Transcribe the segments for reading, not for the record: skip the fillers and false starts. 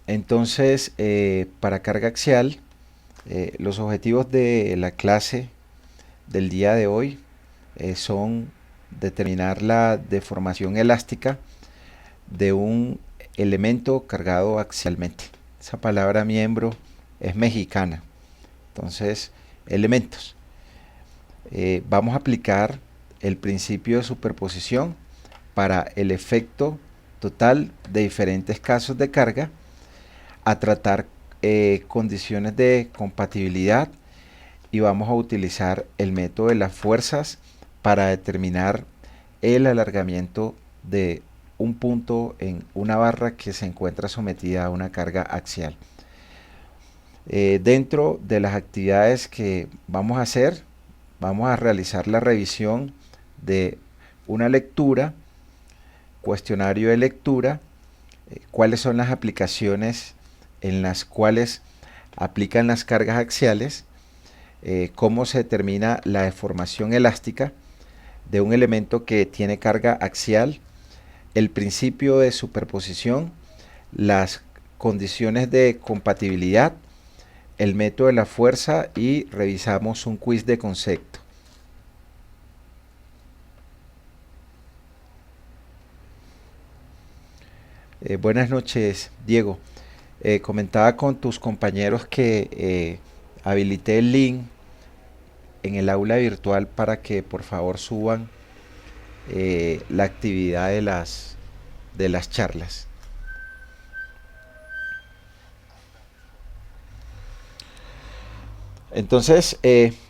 Entonces, para carga axial, los objetivos de la clase del día de hoy son determinar la deformación elástica de un elemento cargado axialmente. Esa palabra miembro es mexicana. Entonces, elementos. Vamos a aplicar el principio de superposición para el efecto total de diferentes casos de carga, a tratar condiciones de compatibilidad, y vamos a utilizar el método de las fuerzas para determinar el alargamiento de un punto en una barra que se encuentra sometida a una carga axial. Dentro de las actividades que vamos a hacer, vamos a realizar la revisión de una lectura, cuestionario de lectura, cuáles son las aplicaciones en las cuales aplican las cargas axiales, cómo se determina la deformación elástica de un elemento que tiene carga axial, el principio de superposición, las condiciones de compatibilidad, el método de la fuerza, y revisamos un quiz de concepto. Buenas noches, Diego. Comentaba con tus compañeros que habilité el link en el aula virtual para que por favor suban la actividad de las charlas. Entonces,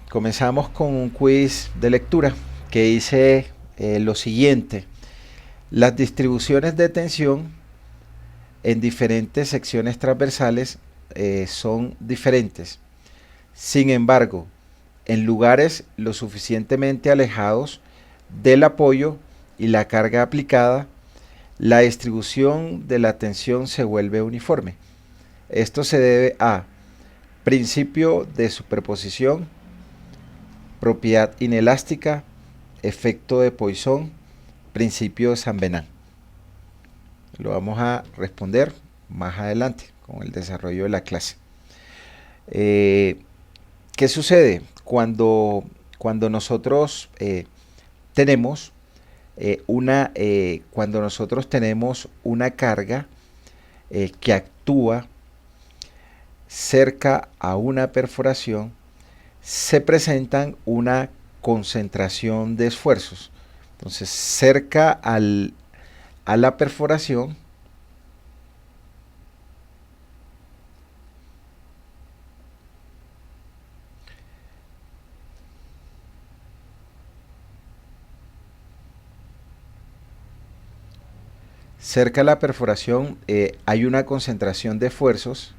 comenzamos con un quiz de lectura que dice lo siguiente: las distribuciones de tensión en diferentes secciones transversales son diferentes. Sin embargo, en lugares lo suficientemente alejados del apoyo y la carga aplicada, la distribución de la tensión se vuelve uniforme. Esto se debe a principio de superposición, propiedad inelástica, efecto de Poisson, principio de Saint Venant. Lo vamos a responder más adelante con el desarrollo de la clase. ¿Qué sucede cuando nosotros tenemos cuando nosotros tenemos una carga que actúa cerca a una perforación? Se presentan una concentración de esfuerzos. Entonces, cerca a la perforación, hay una concentración de esfuerzos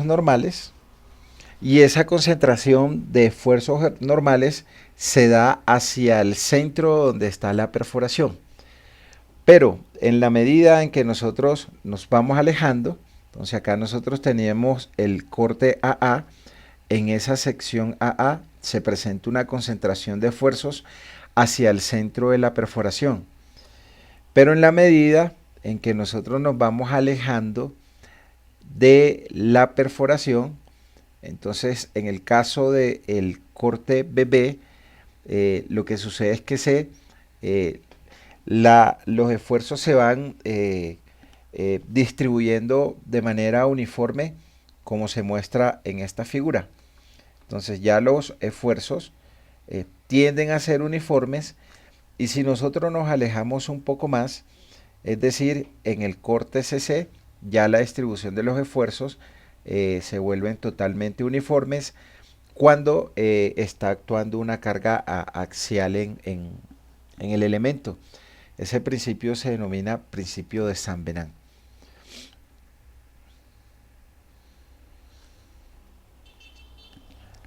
normales, y esa concentración de esfuerzos normales se da hacia el centro donde está la perforación. Pero en la medida en que nosotros nos vamos alejando, entonces acá nosotros teníamos el corte AA, en esa sección AA se presenta una concentración de esfuerzos hacia el centro de la perforación. Pero en la medida en que nosotros nos vamos alejando de la perforación, entonces en el caso del corte BB, lo que sucede es que los esfuerzos se van distribuyendo de manera uniforme, como se muestra en esta figura. Entonces ya los esfuerzos tienden a ser uniformes, y si nosotros nos alejamos un poco más, es decir, en el corte CC, ya la distribución de los esfuerzos se vuelven totalmente uniformes cuando está actuando una carga axial en el elemento. Ese principio se denomina principio de Saint Venant.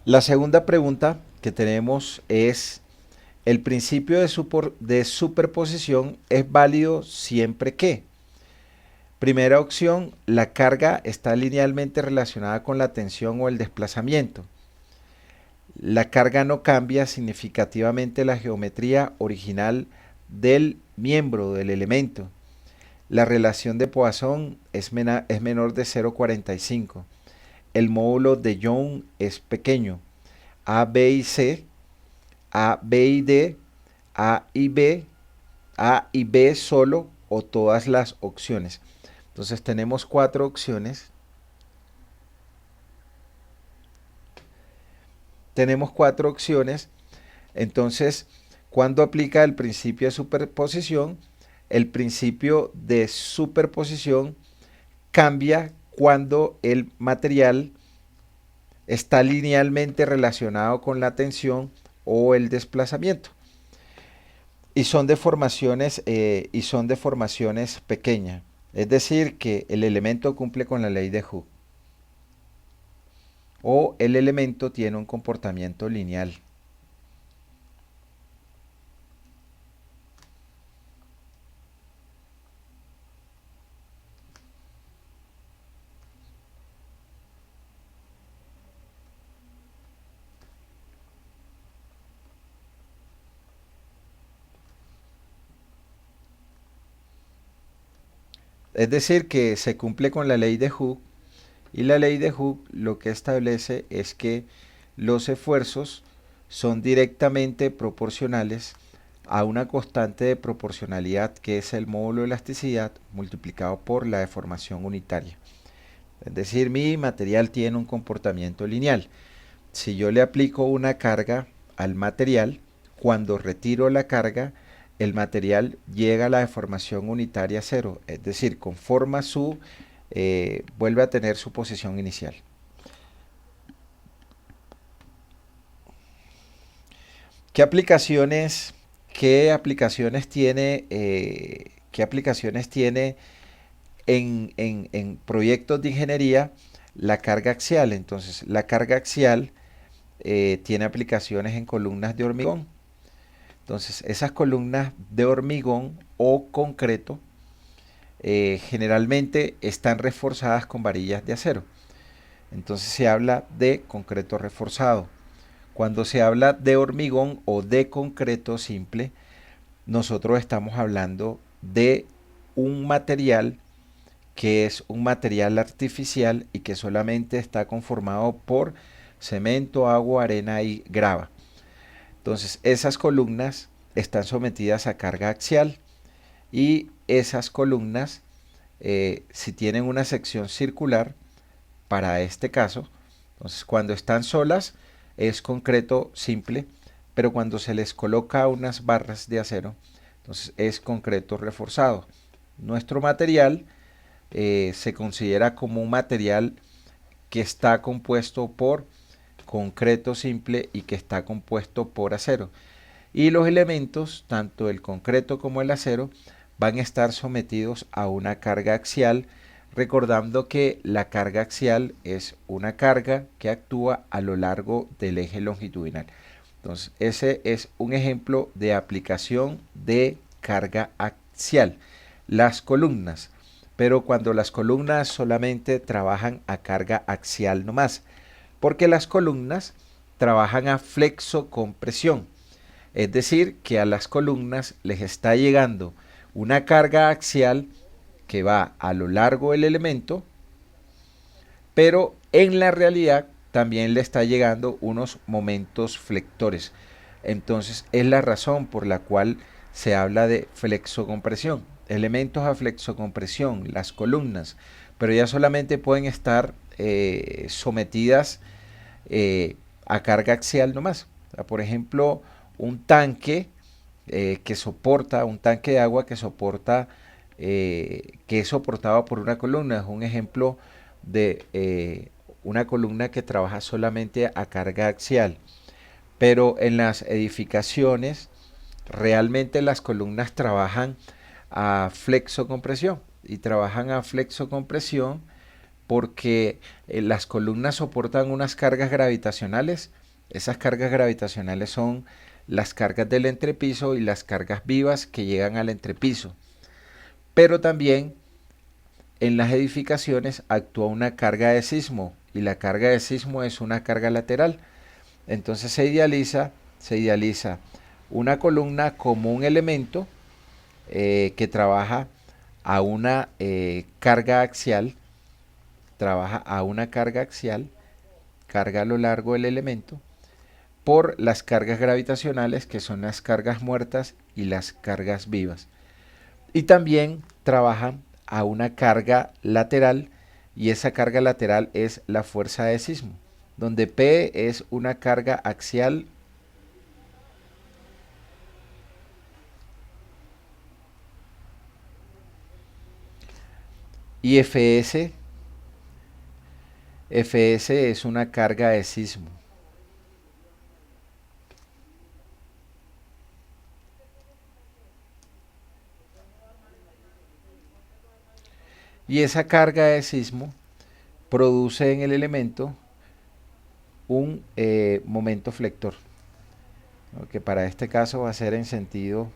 La segunda pregunta que tenemos es: el principio de superposición es válido siempre que. Primera opción, la carga está linealmente relacionada con la tensión o el desplazamiento. La carga no cambia significativamente la geometría original del miembro del elemento. La relación de Poisson es menor de 0,45. El módulo de Young es pequeño. A, B y C, A, B y D, A y B solo o todas las opciones. Entonces tenemos 4 opciones. Tenemos 4 opciones. Entonces, cuando aplica el principio de superposición, el principio de superposición cambia cuando el material está linealmente relacionado con la tensión o el desplazamiento. Y son deformaciones pequeñas. Es decir, que el elemento cumple con la ley de Hooke. O el elemento tiene un comportamiento lineal. Es decir, que se cumple con la ley de Hooke, y la ley de Hooke lo que establece es que los esfuerzos son directamente proporcionales a una constante de proporcionalidad que es el módulo de elasticidad multiplicado por la deformación unitaria. Es decir, mi material tiene un comportamiento lineal. Si yo le aplico una carga al material, cuando retiro la carga, el material llega a la deformación unitaria cero, es decir, vuelve a tener su posición inicial. ¿Qué aplicaciones tiene en proyectos de ingeniería la carga axial? Entonces, la carga axial tiene aplicaciones en columnas de hormigón. Entonces, esas columnas de hormigón o concreto generalmente están reforzadas con varillas de acero. Entonces se habla de concreto reforzado. Cuando se habla de hormigón o de concreto simple, nosotros estamos hablando de un material que es un material artificial y que solamente está conformado por cemento, agua, arena y grava. Entonces esas columnas están sometidas a carga axial y esas columnas, si tienen una sección circular, para este caso, entonces cuando están solas es concreto simple, pero cuando se les coloca unas barras de acero, entonces es concreto reforzado. Nuestro material se considera como un material que está compuesto por concreto simple y que está compuesto por acero. Y los elementos, tanto el concreto como el acero, van a estar sometidos a una carga axial, recordando que la carga axial es una carga que actúa a lo largo del eje longitudinal. Entonces, ese es un ejemplo de aplicación de carga axial. Las columnas, pero cuando las columnas solamente trabajan a carga axial nomás, porque las columnas trabajan a flexocompresión. Es decir, que a las columnas les está llegando una carga axial que va a lo largo del elemento, pero en la realidad también le está llegando unos momentos flectores. Entonces es la razón por la cual se habla de flexocompresión. Elementos a flexocompresión, las columnas, pero ya solamente pueden estar sometidas a carga axial nomás. O sea, por ejemplo, un tanque un tanque de agua que es soportado por una columna. Es un ejemplo de una columna que trabaja solamente a carga axial. Pero en las edificaciones, realmente las columnas trabajan a flexocompresión. Y trabajan a flexocompresión porque las columnas soportan unas cargas gravitacionales. Esas cargas gravitacionales son las cargas del entrepiso y las cargas vivas que llegan al entrepiso. Pero también en las edificaciones actúa una carga de sismo y la carga de sismo es una carga lateral. Entonces se idealiza una columna como un elemento que trabaja a una carga axial, carga a lo largo del elemento, por las cargas gravitacionales, que son las cargas muertas y las cargas vivas. Y también trabaja a una carga lateral, y esa carga lateral es la fuerza de sismo, donde P es una carga axial y Fs es una carga de sismo. Y esa carga de sismo produce en el elemento un momento flector, ¿no? Que para este caso va a ser en sentido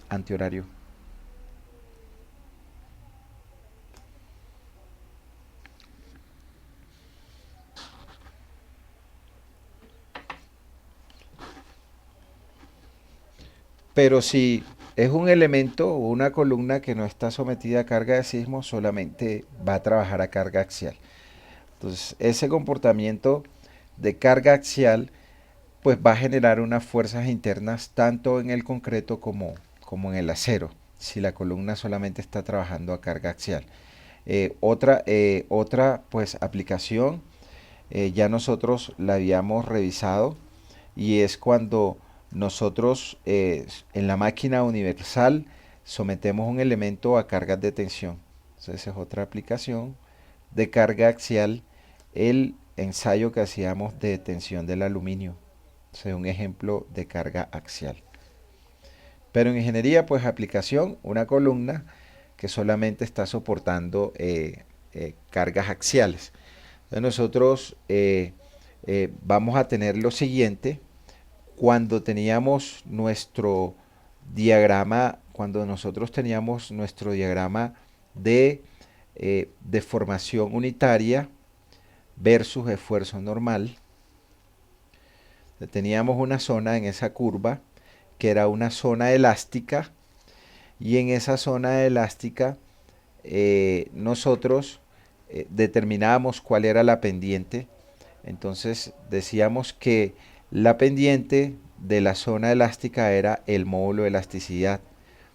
antihorario. Pero si es un elemento o una columna que no está sometida a carga de sismo, solamente va a trabajar a carga axial. Entonces, ese comportamiento de carga axial pues va a generar unas fuerzas internas tanto en el concreto como en el acero, si la columna solamente está trabajando a carga axial. Otra pues aplicación, ya nosotros la habíamos revisado, y es cuando nosotros en la máquina universal sometemos un elemento a cargas de tensión. Entonces esa es otra aplicación de carga axial, el ensayo que hacíamos de tensión del aluminio. Es un ejemplo de carga axial. Pero en ingeniería, pues aplicación, una columna que solamente está soportando cargas axiales. Entonces nosotros vamos a tener lo siguiente: cuando teníamos nuestro cuando nosotros teníamos nuestro diagrama de deformación unitaria versus esfuerzo normal, teníamos una zona en esa curva que era una zona elástica, y en esa zona elástica nosotros determinábamos cuál era la pendiente. Entonces decíamos que la pendiente de la zona elástica era el módulo de elasticidad.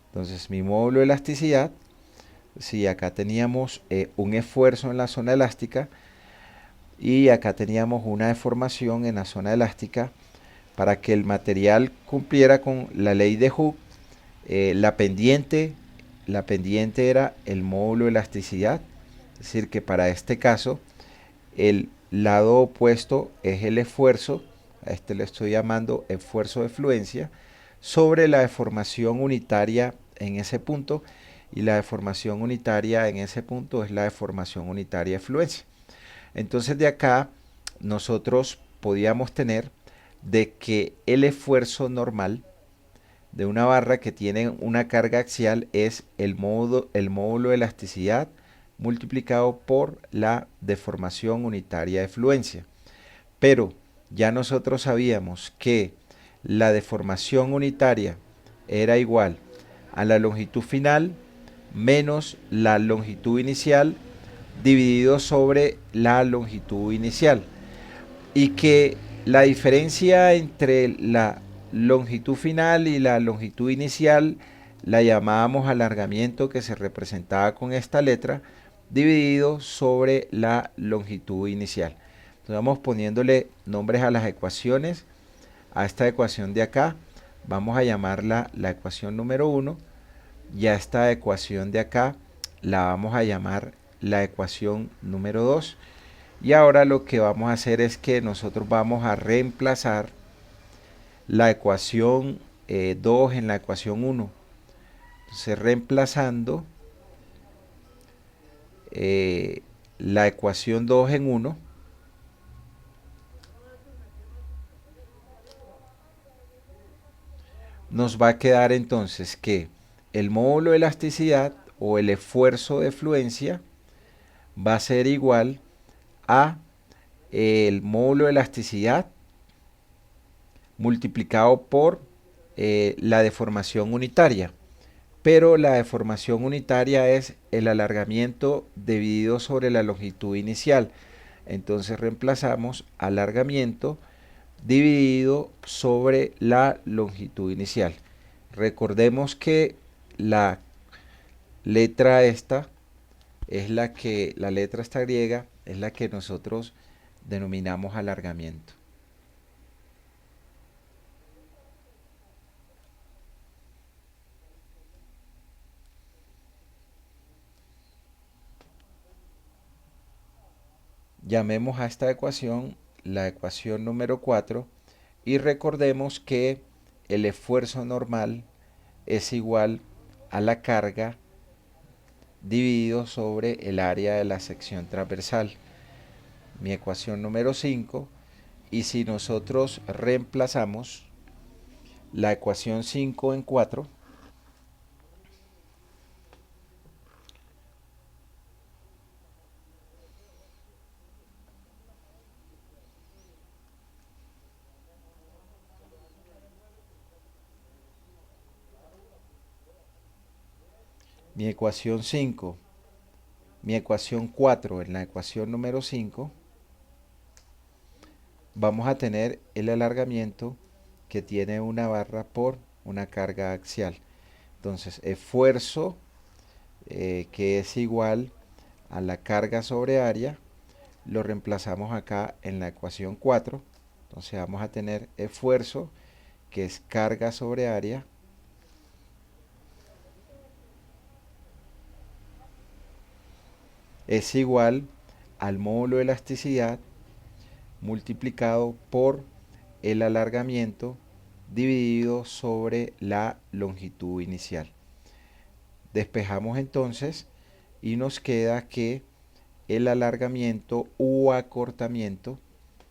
Entonces mi módulo de elasticidad, si acá teníamos un esfuerzo en la zona elástica y acá teníamos una deformación en la zona elástica, para que el material cumpliera con la ley de Hooke, la pendiente era el módulo de elasticidad. Es decir, que para este caso el lado opuesto es el esfuerzo, a este le estoy llamando esfuerzo de fluencia, sobre la deformación unitaria en ese punto, y la deformación unitaria en ese punto es la deformación unitaria de fluencia. Entonces de acá nosotros podíamos tener de que el esfuerzo normal de una barra que tiene una carga axial es el módulo de elasticidad multiplicado por la deformación unitaria de fluencia. Pero ya nosotros sabíamos que la deformación unitaria era igual a la longitud final menos la longitud inicial dividido sobre la longitud inicial, y que la diferencia entre la longitud final y la longitud inicial la llamábamos alargamiento, que se representaba con esta letra, dividido sobre la longitud inicial. Entonces vamos poniéndole nombres a las ecuaciones. A esta ecuación de acá vamos a llamarla la ecuación número 1, y a esta ecuación de acá la vamos a llamar la ecuación número 2. Y ahora lo que vamos a hacer es que nosotros vamos a reemplazar la ecuación 2 en la ecuación 1. Entonces, reemplazando la ecuación 2 en 1, nos va a quedar entonces que el módulo de elasticidad o el esfuerzo de fluencia va a ser igual a el módulo de elasticidad multiplicado por la deformación unitaria. Pero la deformación unitaria es el alargamiento dividido sobre la longitud inicial. Entonces reemplazamos alargamiento dividido sobre la longitud inicial. Recordemos que la letra esta es la letra esta griega es la que nosotros denominamos alargamiento. Llamemos a esta ecuación la ecuación número 4 y recordemos que el esfuerzo normal es igual a la carga dividido sobre el área de la sección transversal. Mi ecuación número 5, y si nosotros reemplazamos la ecuación 5 en 4, mi ecuación 5, mi ecuación 4 en la ecuación número 5, vamos a tener el alargamiento que tiene una barra por una carga axial. Entonces, esfuerzo que es igual a la carga sobre área, lo reemplazamos acá en la ecuación 4. Entonces vamos a tener esfuerzo que es carga sobre área es igual al módulo de elasticidad multiplicado por el alargamiento dividido sobre la longitud inicial. Despejamos entonces y nos queda que el alargamiento u acortamiento,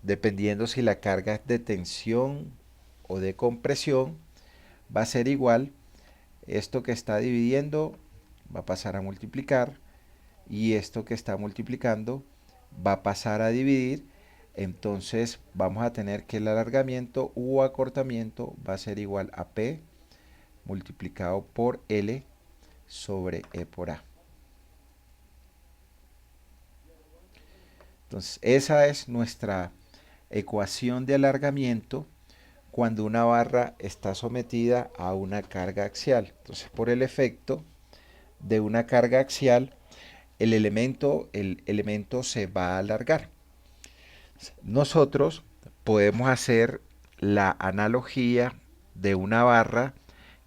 dependiendo si la carga es de tensión o de compresión, va a ser igual. Esto que está dividiendo va a pasar a multiplicar y esto que está multiplicando va a pasar a dividir. Entonces vamos a tener que el alargamiento u acortamiento va a ser igual a P multiplicado por L sobre E por A. Entonces esa es nuestra ecuación de alargamiento cuando una barra está sometida a una carga axial. Entonces por el efecto de una carga axial, el elemento se va a alargar. Nosotros podemos hacer la analogía de una barra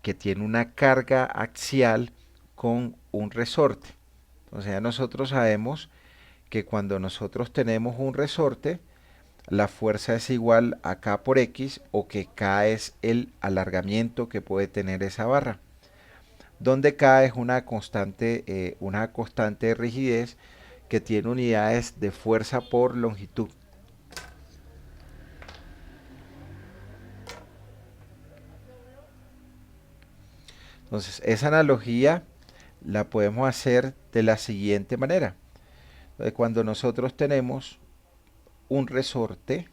que tiene una carga axial con un resorte. Entonces ya nosotros sabemos que cuando nosotros tenemos un resorte, la fuerza es igual a K por X, o que K es el alargamiento que puede tener esa barra, donde K es una constante de rigidez que tiene unidades de fuerza por longitud. Entonces, esa analogía la podemos hacer de la siguiente manera. Entonces, cuando nosotros tenemos un resorte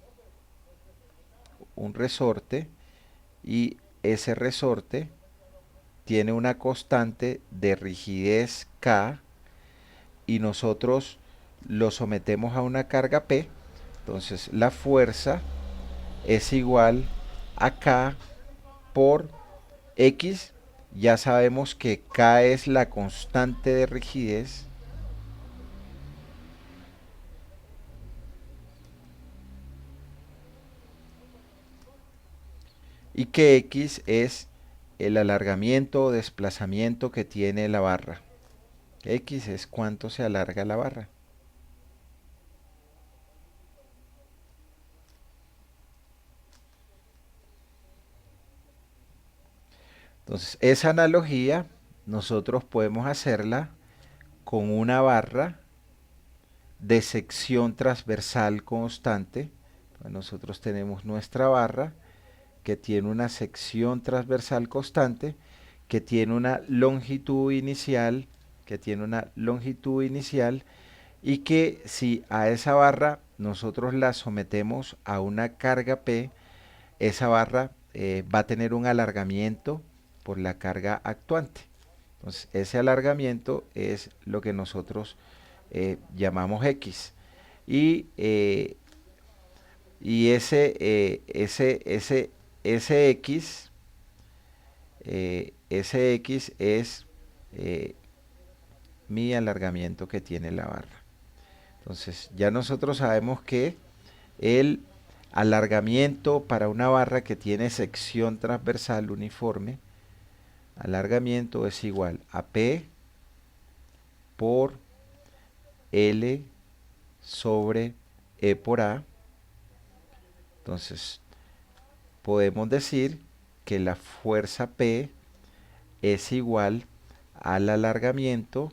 y ese resorte tiene una constante de rigidez K y nosotros lo sometemos a una carga P, entonces la fuerza es igual a K por X. Ya sabemos que K es la constante de rigidez y que X es el alargamiento o desplazamiento que tiene la barra. X es cuánto se alarga la barra. Entonces, esa analogía nosotros podemos hacerla con una barra de sección transversal constante. Pues nosotros tenemos nuestra barra que tiene una sección transversal constante, que tiene una longitud inicial que tiene una longitud inicial y que si a esa barra nosotros la sometemos a una carga P, esa barra va a tener un alargamiento por la carga actuante. Entonces, ese alargamiento es lo que nosotros llamamos X. Y, eh, y ese X, ese X es eh, mi alargamiento que tiene la barra. Entonces, ya nosotros sabemos que el alargamiento para una barra que tiene sección transversal uniforme, alargamiento es igual a P por L sobre E por A. Entonces, podemos decir que la fuerza P es igual al alargamiento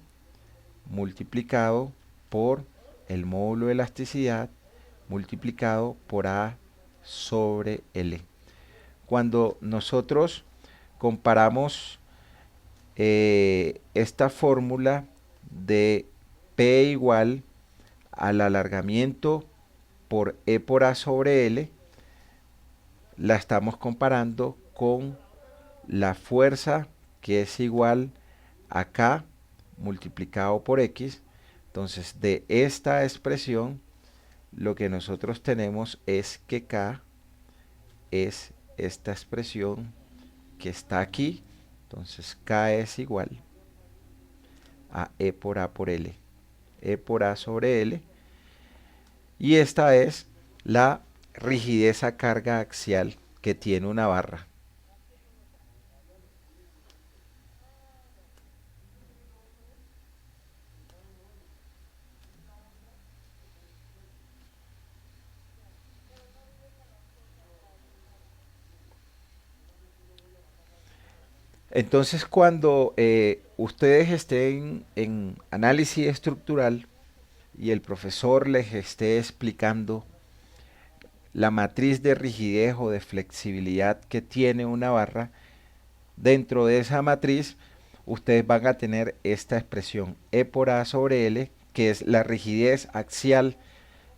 multiplicado por el módulo de elasticidad multiplicado por A sobre L. Cuando nosotros comparamos esta fórmula de P igual al alargamiento por E por A sobre L, la estamos comparando con la fuerza que es igual a K multiplicado por X. Entonces, de esta expresión, lo que nosotros tenemos es que K es esta expresión que está aquí. Entonces, K es igual a E por A por L. E por A sobre L. Y esta es la rigidez a carga axial que tiene una barra. Entonces, cuando ustedes estén en análisis estructural y el profesor les esté explicando la matriz de rigidez o de flexibilidad que tiene una barra, dentro de esa matriz ustedes van a tener esta expresión E por A sobre L, que es la rigidez axial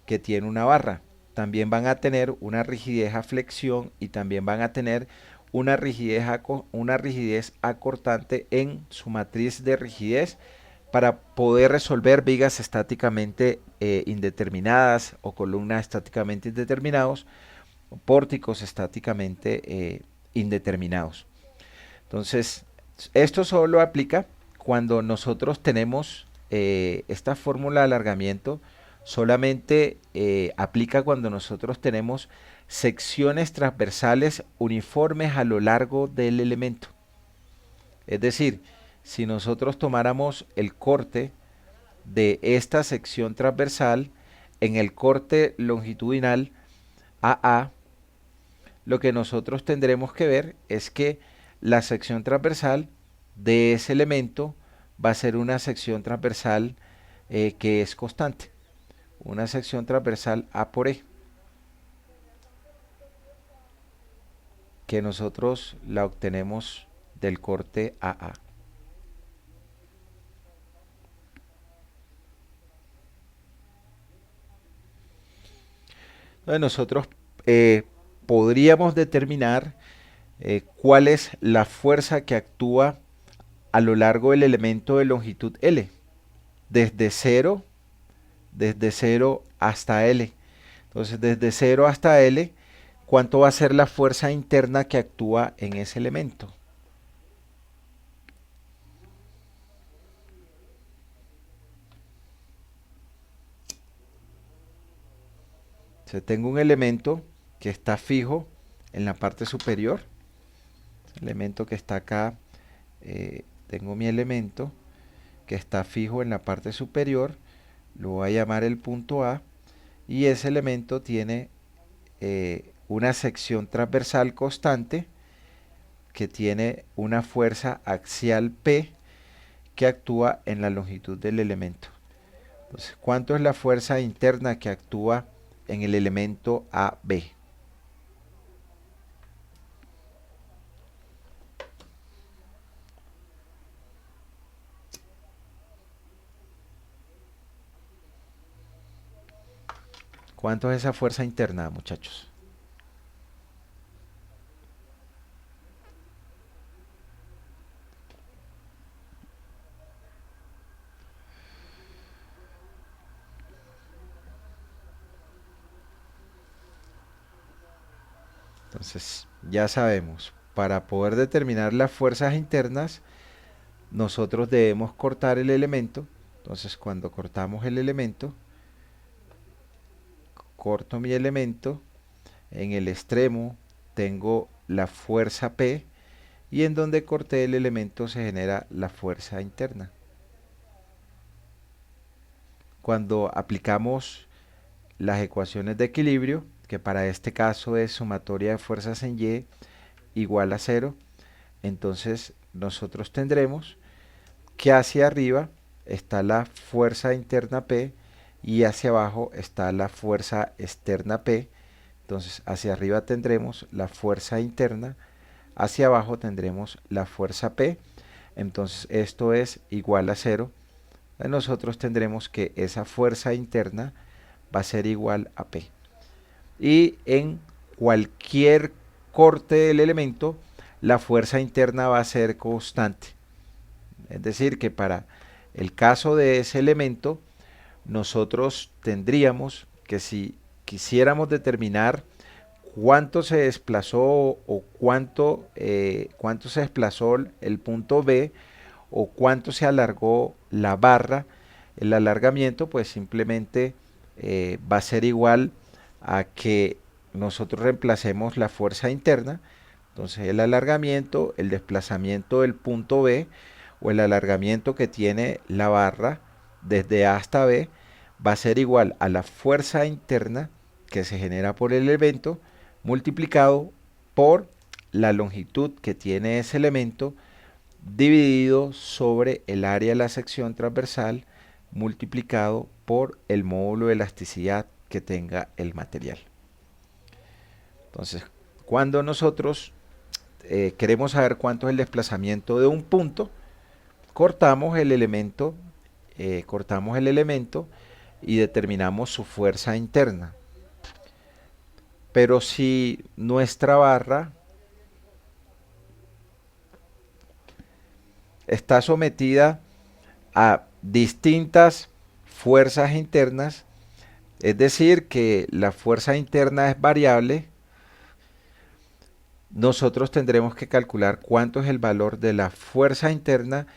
que tiene una barra. También van a tener una rigidez a flexión y también van a tener una rigidez acortante en su matriz de rigidez para poder resolver vigas estáticamente indeterminadas o columnas estáticamente indeterminados o pórticos estáticamente indeterminados. Entonces, esto solo aplica cuando nosotros tenemos esta fórmula de alargamiento, solamente aplica cuando nosotros tenemos secciones transversales uniformes a lo largo del elemento. Es decir, si nosotros tomáramos el corte de esta sección transversal en el corte longitudinal AA, lo que nosotros tendremos que ver es que la sección transversal de ese elemento va a ser una sección transversal que es constante, una sección transversal A por E, que nosotros la obtenemos del corte AA. Entonces nosotros podríamos determinar cuál es la fuerza que actúa a lo largo del elemento de longitud L, desde 0 hasta L. Entonces, desde 0 hasta L, ¿cuánto va a ser la fuerza interna que actúa en ese elemento? Entonces, tengo un elemento que está fijo en la parte superior. El elemento que está acá, tengo mi elemento que está fijo en la parte superior. Lo voy a llamar el punto A. Y ese elemento tiene una sección transversal constante que tiene una fuerza axial P que actúa en la longitud del elemento. Entonces, ¿cuánto es la fuerza interna que actúa en el elemento AB? ¿Cuánto es esa fuerza interna, muchachos? Entonces, ya sabemos, para poder determinar las fuerzas internas, nosotros debemos cortar el elemento. Entonces, cuando cortamos el elemento, corto mi elemento, en el extremo tengo la fuerza P y en donde corté el elemento se genera la fuerza interna. Cuando aplicamos las ecuaciones de equilibrio, que para este caso es sumatoria de fuerzas en Y igual a 0, entonces nosotros tendremos que hacia arriba está la fuerza interna P y hacia abajo está la fuerza externa P. Entonces hacia arriba tendremos la fuerza interna, hacia abajo tendremos la fuerza P. Entonces esto es igual a 0. Nosotros tendremos que esa fuerza interna va a ser igual a P. Y en cualquier corte del elemento, la fuerza interna va a ser constante. Es decir, que para el caso de ese elemento, nosotros tendríamos que, si quisiéramos determinar cuánto se desplazó o cuánto se desplazó el punto B o cuánto se alargó la barra, el alargamiento pues simplemente va a ser igual a que nosotros reemplacemos la fuerza interna. Entonces el alargamiento, el desplazamiento del punto B o el alargamiento que tiene la barra desde A hasta B va a ser igual a la fuerza interna que se genera por el elemento multiplicado por la longitud que tiene ese elemento dividido sobre el área de la sección transversal multiplicado por el módulo de elasticidad que tenga el material. Entonces, cuando nosotros queremos saber cuánto es el desplazamiento de un punto, cortamos el elemento y determinamos su fuerza interna. Pero si nuestra barra está sometida a distintas fuerzas internas, es decir, que la fuerza interna es variable, nosotros tendremos que calcular cuánto es el valor de la fuerza interna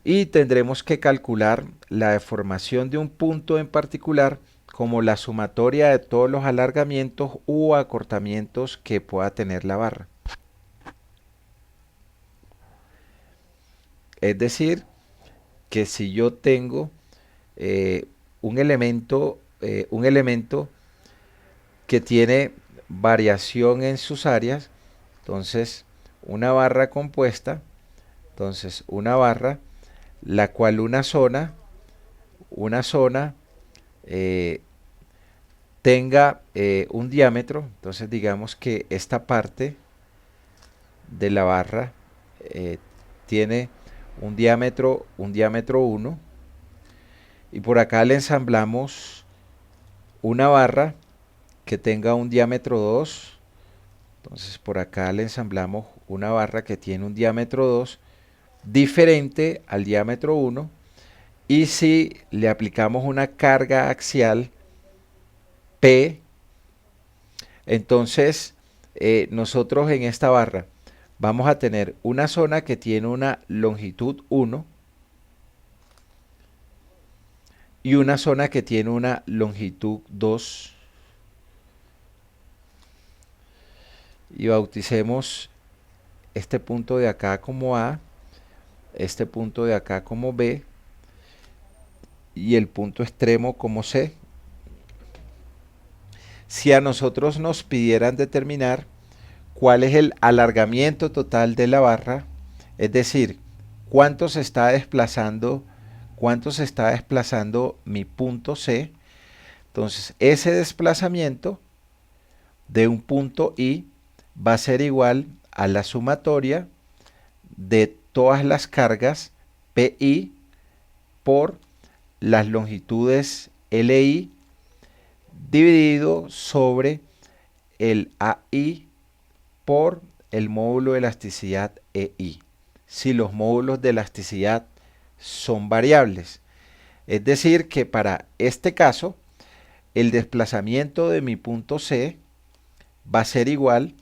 y tendremos que calcular la deformación de un punto en particular como la sumatoria de todos los alargamientos u acortamientos que pueda tener la barra. Es decir, que si yo tengo un elemento que tiene variación en sus áreas, entonces una barra compuesta, entonces una barra, la cual una zona tenga un diámetro, entonces digamos que esta parte de la barra tiene un diámetro 1 y por acá le ensamblamos una barra que tenga un diámetro 2. Entonces por acá le ensamblamos una barra que tiene un diámetro 2 diferente al diámetro 1 y si le aplicamos una carga axial P, entonces nosotros en esta barra vamos a tener una zona que tiene una longitud 1 y una zona que tiene una longitud 2. Y bauticemos este punto de acá como A, este punto de acá como B y el punto extremo como C. Si a nosotros nos pidieran determinar cuál es el alargamiento total de la barra, es decir, cuánto se está desplazando mi punto C, entonces ese desplazamiento de un punto I va a ser igual a la sumatoria de todas las cargas PI por las longitudes LI dividido sobre el AI por el módulo de elasticidad EI, si los módulos de elasticidad son variables. Es decir, que para este caso, el desplazamiento de mi punto C va a ser igual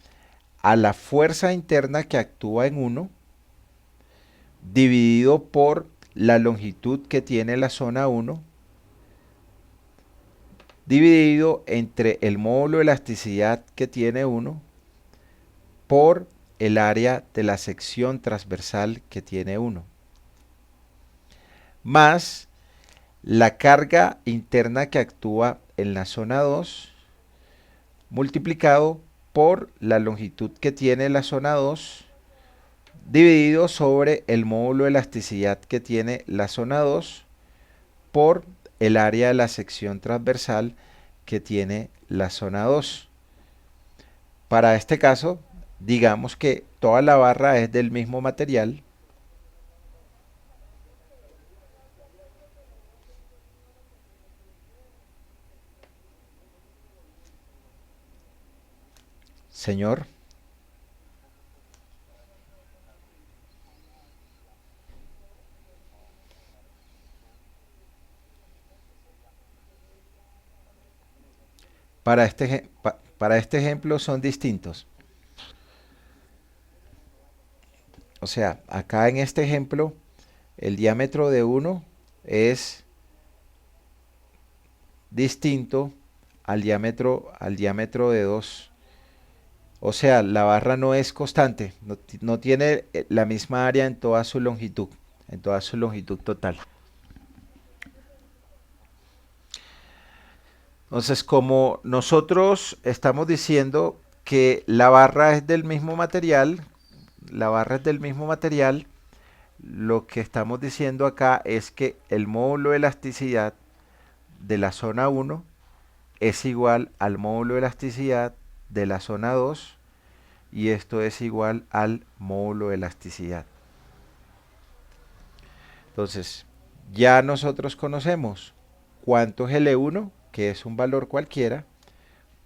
a la fuerza interna que actúa en 1 dividido por la longitud que tiene la zona 1 dividido entre el módulo de elasticidad que tiene 1 por el área de la sección transversal que tiene 1, más la carga interna que actúa en la zona 2 multiplicado por la longitud que tiene la zona 2 dividido sobre el módulo de elasticidad que tiene la zona 2 por el área de la sección transversal que tiene la zona 2. Para este caso, digamos que toda la barra es del mismo material. Señor. Para este ejemplo son distintos. O sea, acá en este ejemplo, el diámetro de 1 es distinto al diámetro de 2. O sea, la barra no es constante, no tiene la misma área en toda su longitud total. Entonces, como nosotros estamos diciendo que la barra es del mismo material, lo que estamos diciendo acá es que el módulo de elasticidad de la zona 1 es igual al módulo de elasticidad de la zona 2 y esto es igual al módulo de elasticidad. Entonces, ya nosotros conocemos cuánto es L1, que es un valor cualquiera,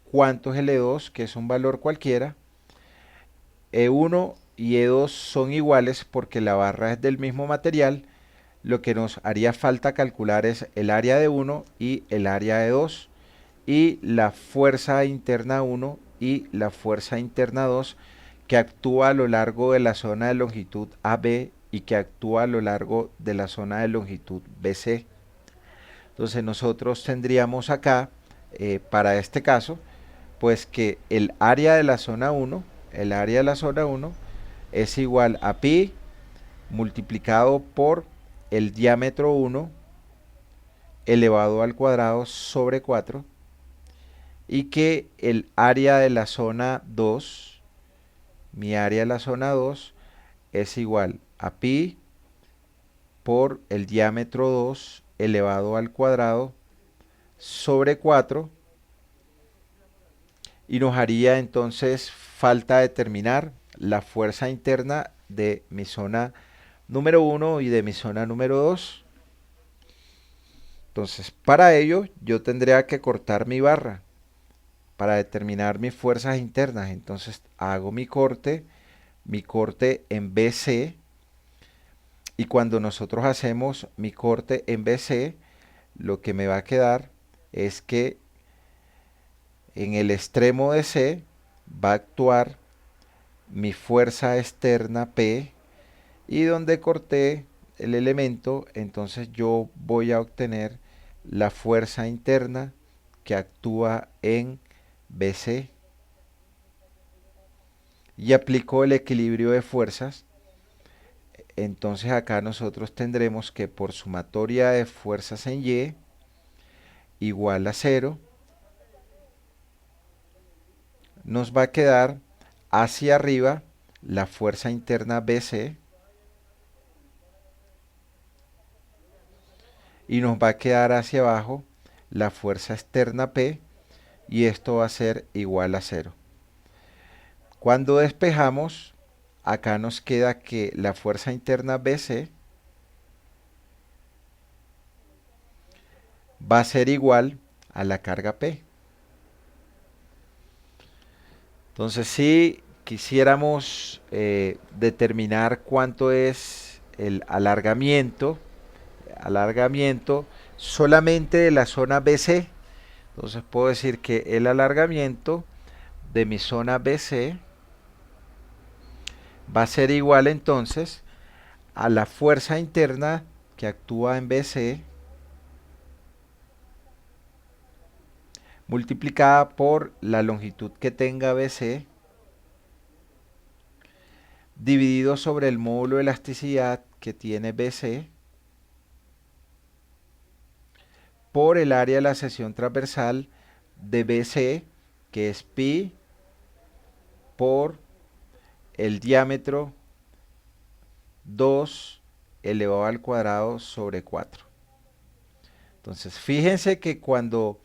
cuánto es L2, que es un valor cualquiera. E1 y E2 son iguales porque la barra es del mismo material. Lo que nos haría falta calcular es el área de 1 y el área de 2 y la fuerza interna 1 y la fuerza interna 2 que actúa a lo largo de la zona de longitud AB y que actúa a lo largo de la zona de longitud BC. Entonces nosotros tendríamos acá, para este caso, pues que el área de la zona 1, es igual a pi multiplicado por el diámetro 1 elevado al cuadrado sobre 4 y que el área de la zona 2, mi área de la zona 2, es igual a pi por el diámetro 2 elevado al cuadrado sobre 4 y nos haría entonces falta determinar la fuerza interna de mi zona número 1 y de mi zona número 2. Entonces, para ello yo tendría que cortar mi barra para determinar mis fuerzas internas. Entonces hago mi corte en BC, y cuando nosotros hacemos mi corte en BC, lo que me va a quedar es que en el extremo de C va a actuar mi fuerza externa P, y donde corté el elemento, entonces yo voy a obtener la fuerza interna que actúa en BC y aplico el equilibrio de fuerzas. Entonces acá nosotros tendremos que por sumatoria de fuerzas en Y igual a 0, nos va a quedar hacia arriba la fuerza interna BC y nos va a quedar hacia abajo la fuerza externa P, y esto va a ser igual a 0. Cuando despejamos, acá nos queda que la fuerza interna BC va a ser igual a la carga P. Entonces, si quisiéramos determinar cuánto es el alargamiento solamente de la zona BC, entonces puedo decir que el alargamiento de mi zona BC va a ser igual entonces a la fuerza interna que actúa en BC multiplicada por la longitud que tenga BC dividido sobre el módulo de elasticidad que tiene BC por el área de la sección transversal de BC, que es pi por el diámetro 2 elevado al cuadrado sobre 4. Entonces, fíjense que cuando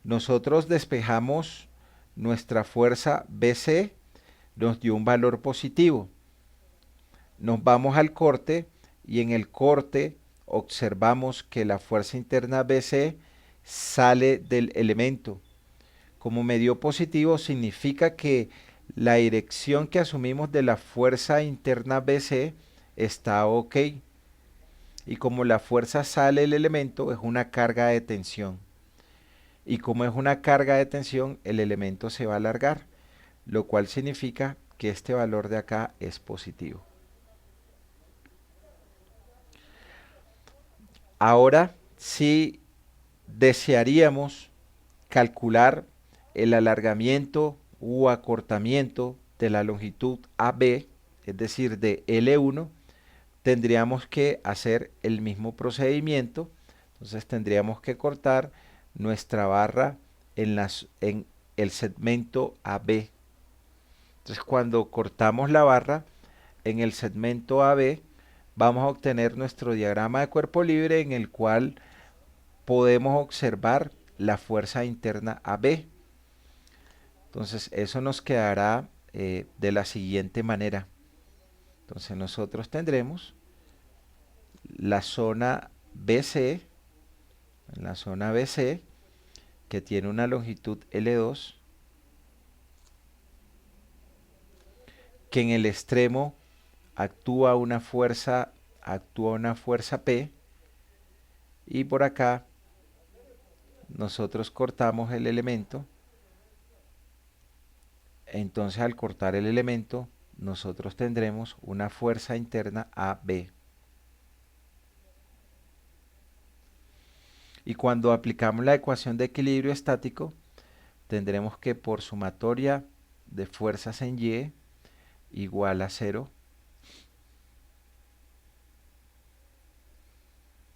nosotros despejamos nuestra fuerza BC, nos dio un valor positivo. Nos vamos al corte y en el corte observamos que la fuerza interna BC sale del elemento. Como me dio positivo, significa que la dirección que asumimos de la fuerza interna BC está ok. Y como la fuerza sale del elemento, es una carga de tensión. Y como es una carga de tensión, el elemento se va a alargar, lo cual significa que este valor de acá es positivo. Ahora, si desearíamos calcular el alargamiento u acortamiento de la longitud AB, es decir, de L1, tendríamos que hacer el mismo procedimiento. Entonces tendríamos que cortar nuestra barra en el segmento AB. Entonces cuando cortamos la barra en el segmento AB, vamos a obtener nuestro diagrama de cuerpo libre en el cual podemos observar la fuerza interna AB. Entonces eso nos quedará de la siguiente manera. Entonces nosotros tendremos la zona BC, que tiene una longitud L2, que en el extremo actúa una fuerza P, y por acá nosotros cortamos el elemento. Entonces al cortar el elemento nosotros tendremos una fuerza interna AB. Y cuando aplicamos la ecuación de equilibrio estático, tendremos que por sumatoria de fuerzas en Y igual a 0.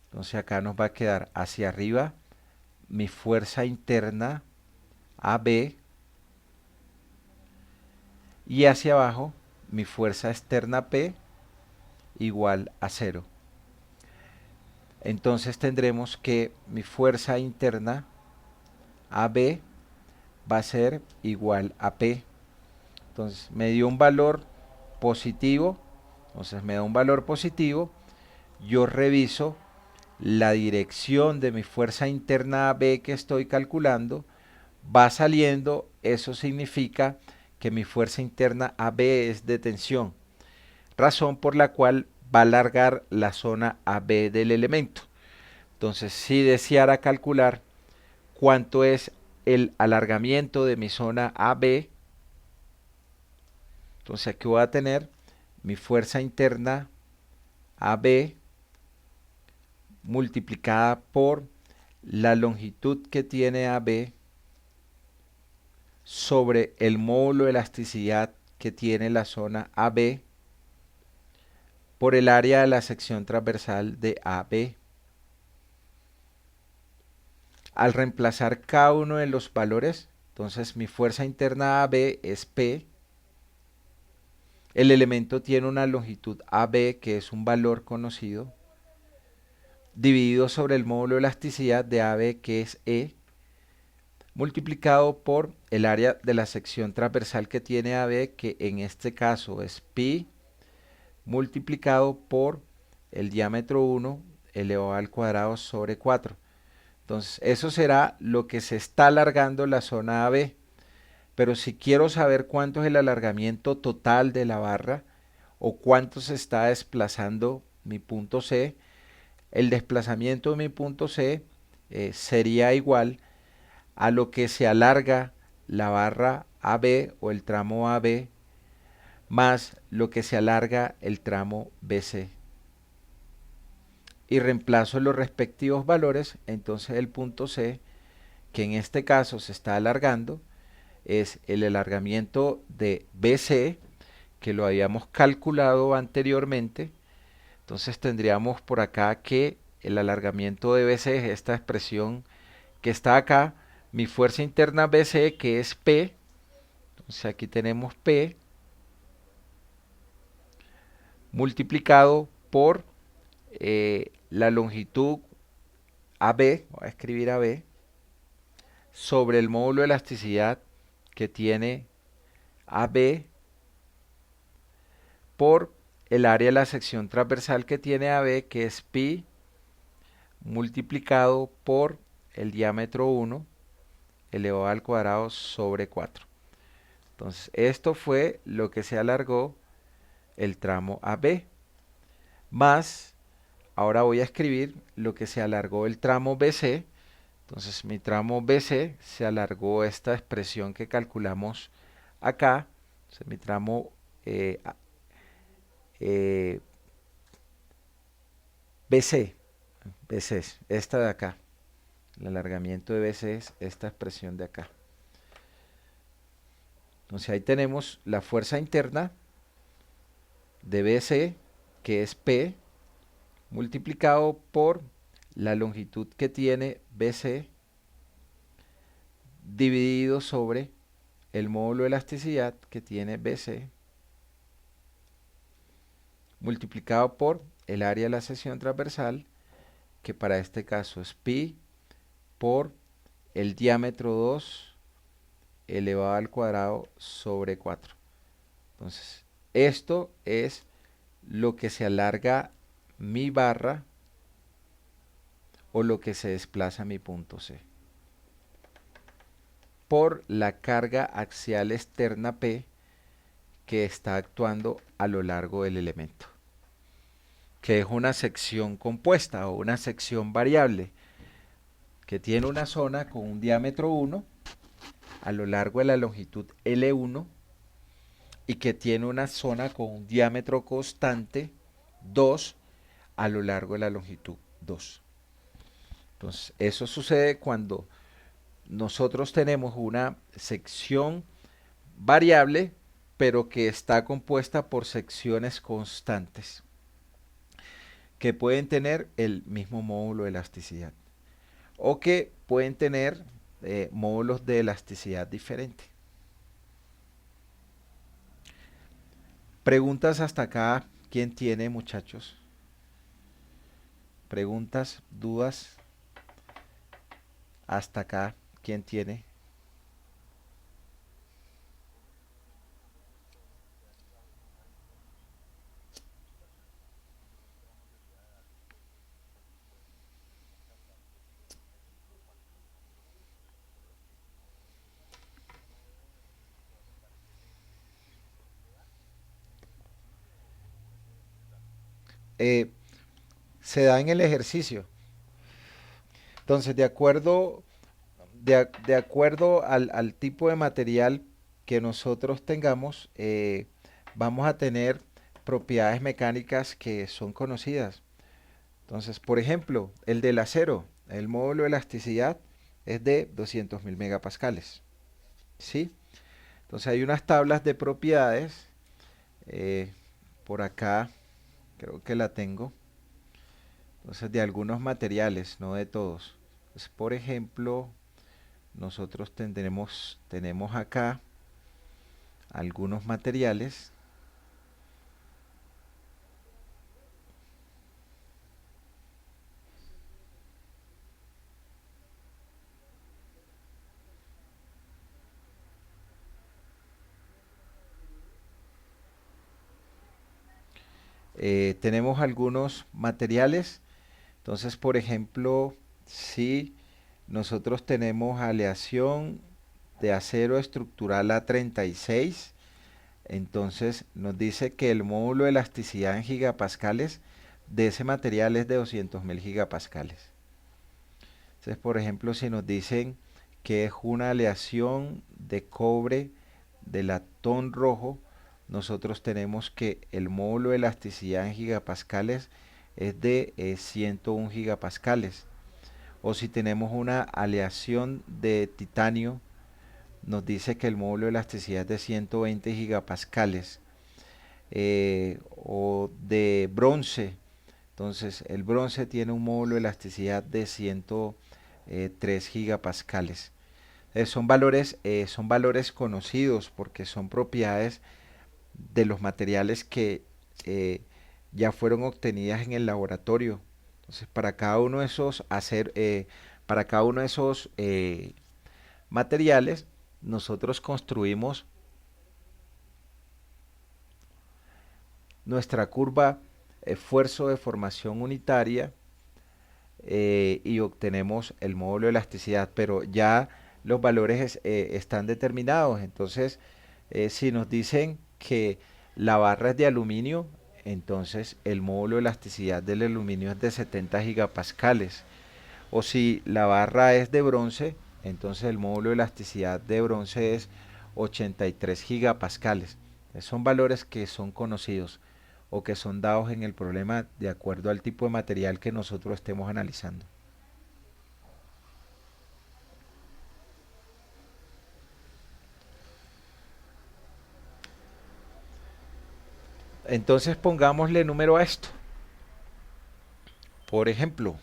Entonces acá nos va a quedar hacia arriba mi fuerza interna AB y hacia abajo mi fuerza externa P igual a 0. Entonces tendremos que mi fuerza interna AB va a ser igual a P. Entonces me dio un valor positivo. Entonces me da un valor positivo. Yo reviso la dirección de mi fuerza interna AB que estoy calculando. Va saliendo. Eso significa que mi fuerza interna AB es de tensión. Razón por la cual va a alargar la zona AB del elemento. Entonces, si deseara calcular cuánto es el alargamiento de mi zona AB, entonces aquí voy a tener mi fuerza interna AB multiplicada por la longitud que tiene AB sobre el módulo de elasticidad que tiene la zona AB por el área de la sección transversal de AB. Al reemplazar cada uno de los valores, entonces mi fuerza interna AB es P. El elemento tiene una longitud AB, que es un valor conocido, dividido sobre el módulo de elasticidad de AB, que es E, multiplicado por el área de la sección transversal que tiene AB, que en este caso es pi, multiplicado por el diámetro 1 elevado al cuadrado sobre 4. Entonces, eso será lo que se está alargando la zona AB. Pero si quiero saber cuánto es el alargamiento total de la barra o cuánto se está desplazando mi punto C, el desplazamiento de mi punto C sería igual a lo que se alarga la barra AB o el tramo AB más lo que se alarga el tramo BC. Y reemplazo los respectivos valores, entonces el punto C, que en este caso se está alargando, es el alargamiento de BC, que lo habíamos calculado anteriormente. Entonces tendríamos por acá que el alargamiento de BC es esta expresión que está acá, mi fuerza interna BC, que es P. Entonces aquí tenemos P multiplicado por la longitud AB, voy a escribir AB, sobre el módulo de elasticidad que tiene AB por el área de la sección transversal que tiene AB, que es pi, multiplicado por el diámetro 1 elevado al cuadrado sobre 4. Entonces, esto fue lo que se alargó el tramo AB, más, ahora voy a escribir lo que se alargó el tramo BC. Entonces, mi tramo BC se alargó esta expresión que calculamos acá. Entonces, mi tramo eh, BC, BC es esta de acá. El alargamiento de BC es esta expresión de acá. Entonces ahí tenemos la fuerza interna de BC, que es P, multiplicado por la longitud que tiene BC, dividido sobre el módulo de elasticidad que tiene BC, multiplicado por el área de la sección transversal, que para este caso es pi, por el diámetro 2 elevado al cuadrado sobre 4. Entonces, esto es lo que se alarga mi barra o lo que se desplaza mi punto C por la carga axial externa P que está actuando a lo largo del elemento, que es una sección compuesta o una sección variable que tiene una zona con un diámetro 1 a lo largo de la longitud L1 y que tiene una zona con un diámetro constante 2 a lo largo de la longitud 2. Entonces, eso sucede cuando nosotros tenemos una sección variable, pero que está compuesta por secciones constantes, que pueden tener el mismo módulo de elasticidad, o que pueden tener módulos de elasticidad diferente. Preguntas hasta acá, ¿quién tiene, muchachos? Preguntas, dudas, hasta acá, ¿quién tiene? Eh, se da en el ejercicio. Entonces, de acuerdo al tipo de material que nosotros tengamos, vamos a tener propiedades mecánicas que son conocidas. Entonces, por ejemplo, el del acero, el módulo de elasticidad es de 200.000 megapascales. ¿Sí? Entonces hay unas tablas de propiedades. eh, por acá, creo que la tengo. Entonces, de algunos materiales, no de todos. Entonces, por ejemplo, nosotros tenemos acá algunos materiales. Tenemos algunos materiales. Entonces, por ejemplo, si nosotros tenemos aleación de acero estructural A36, entonces nos dice que el módulo de elasticidad en gigapascales de ese material es de 200.000 gigapascales. Entonces, por ejemplo, si nos dicen que es una aleación de cobre de latón rojo, nosotros tenemos que el módulo de elasticidad en gigapascales es de 101 gigapascales. O si tenemos una aleación de titanio, nos dice que el módulo de elasticidad es de 120 gigapascales. O de bronce, entonces el bronce tiene un módulo de elasticidad de 103 gigapascales. Son valores conocidos porque son propiedades de los materiales que ya fueron obtenidas en el laboratorio. Entonces, para cada uno de esos materiales, nosotros construimos nuestra curva esfuerzo de formación unitaria y obtenemos el módulo de elasticidad, pero ya los valores están determinados. Entonces, si nos dicen que la barra es de aluminio, entonces el módulo de elasticidad del aluminio es de 70 gigapascales. O si la barra es de bronce, entonces el módulo de elasticidad de bronce es 83 gigapascales. Son valores que son conocidos o que son dados en el problema de acuerdo al tipo de material que nosotros estemos analizando. Entonces pongámosle número a esto. Por ejemplo,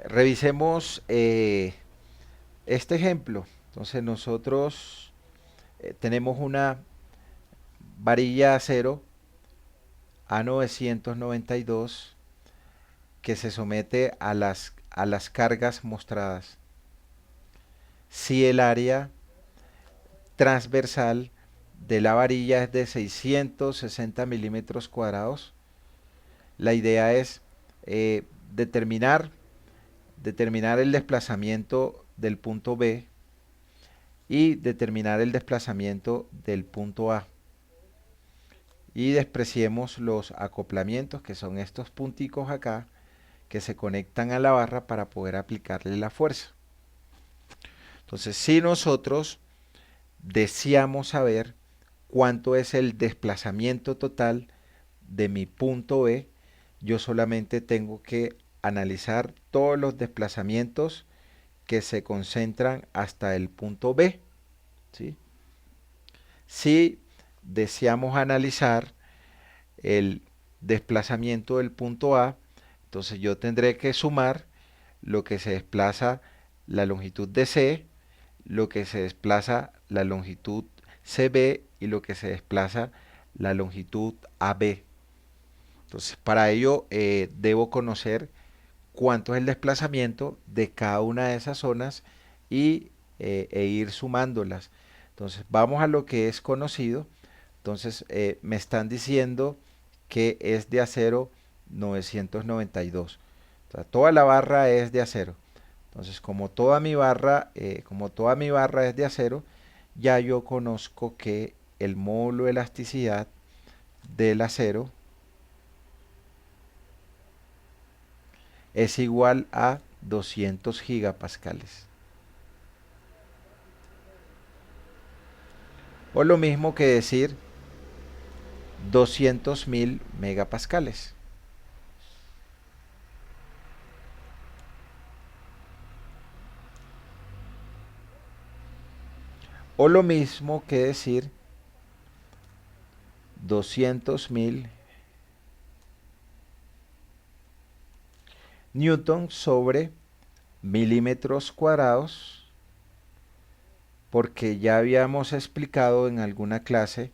revisemos este ejemplo. Entonces nosotros tenemos una varilla de acero A992 que se somete a las cargas mostradas. Si el área transversal de la varilla es de 660 milímetros cuadrados, la idea es eh, determinar, determinar el desplazamiento del punto B y determinar el desplazamiento del punto A. Y despreciemos los acoplamientos, que son estos punticos acá, que se conectan a la barra para poder aplicarle la fuerza. Entonces, si nosotros deseamos saber cuánto es el desplazamiento total de mi punto B, yo solamente tengo que analizar todos los desplazamientos que se concentran hasta el punto B, ¿sí? Si deseamos analizar el desplazamiento del punto A, entonces yo tendré que sumar lo que se desplaza la longitud de C, lo que se desplaza la longitud CB y lo que se desplaza la longitud AB. Entonces, para ello debo conocer cuánto es el desplazamiento de cada una de esas zonas e ir sumándolas. Entonces, vamos a lo que es conocido. Entonces, me están diciendo que es de acero 992. O sea, toda la barra es de acero. Entonces, como toda mi barra es de acero, ya yo conozco que el módulo de elasticidad del acero es igual a 200 gigapascales. O lo mismo que decir 200.000 megapascales. O lo mismo que decir 200.000 newton sobre milímetros cuadrados, porque ya habíamos explicado en alguna clase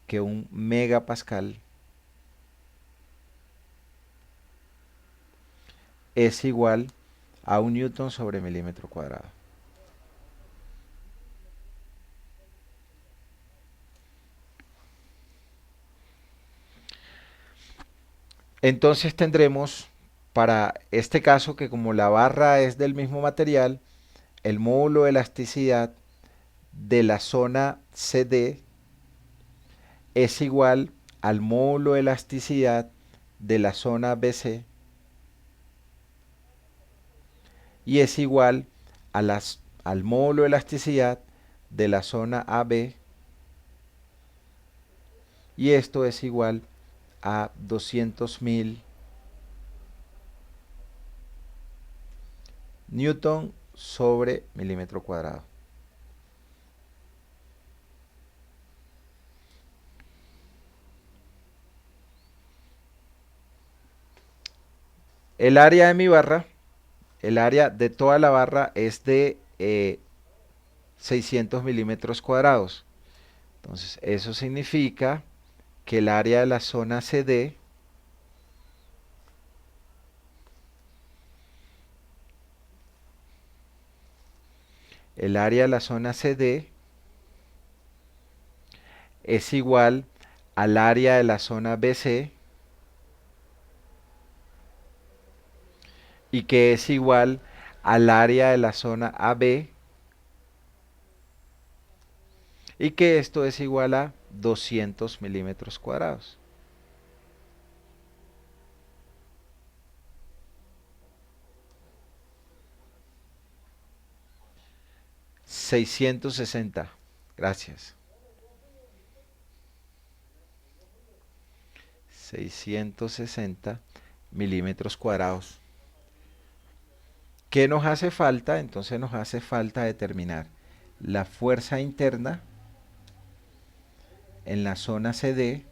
que un megapascal es igual a un newton sobre milímetro cuadrado. Entonces tendremos para este caso que como la barra es del mismo material, el módulo de elasticidad de la zona CD es igual al módulo de elasticidad de la zona BC y es igual a al módulo de elasticidad de la zona AB y esto es igual a 200.000 newton sobre milímetro cuadrado. El área de mi barra, el área de toda la barra es de 600 milímetros cuadrados. Entonces, eso significa que el área de la zona CD el área de la zona CD es igual al área de la zona BC y que es igual al área de la zona AB y que esto es igual a 200 milímetros cuadrados. $660. Gracias. 660 milímetros cuadrados. ¿Qué nos hace falta? Entonces nos hace falta determinar la fuerza interna en la zona CD,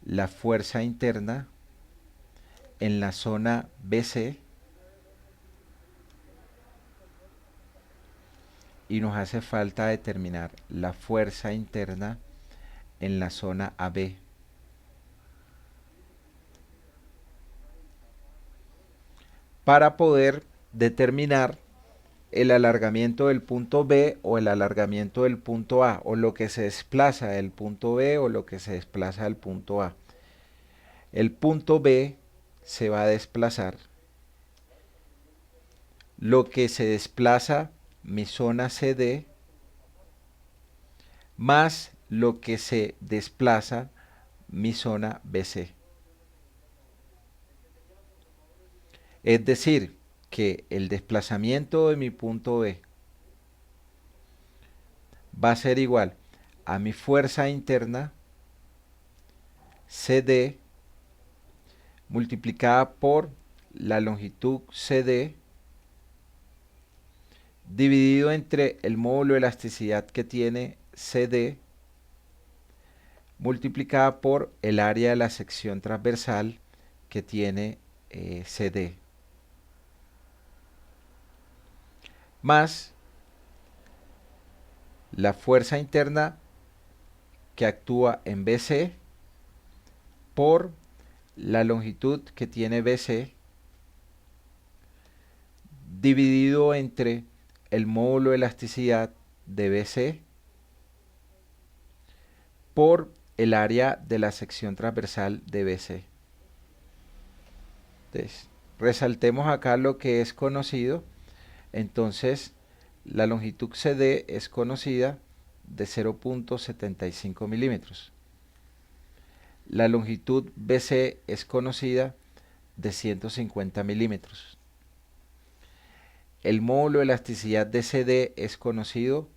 la fuerza interna en la zona BC y nos hace falta determinar la fuerza interna en la zona AB. Para poder determinar el alargamiento del punto B o el alargamiento del punto A, o lo que se desplaza del punto B o lo que se desplaza del punto A. El punto B se va a desplazar lo que se desplaza mi zona CD más lo que se desplaza mi zona BC. Es decir, que el desplazamiento de mi punto B va a ser igual a mi fuerza interna CD multiplicada por la longitud CD dividido entre el módulo de elasticidad que tiene CD multiplicada por el área de la sección transversal que tiene CD más la fuerza interna que actúa en BC por la longitud que tiene BC dividido entre el módulo de elasticidad de BC por el área de la sección transversal de BC. Entonces, resaltemos acá lo que es conocido. Entonces, la longitud CD es conocida de 0.75 milímetros. La longitud BC es conocida de 150 milímetros. El módulo de elasticidad de CD es conocido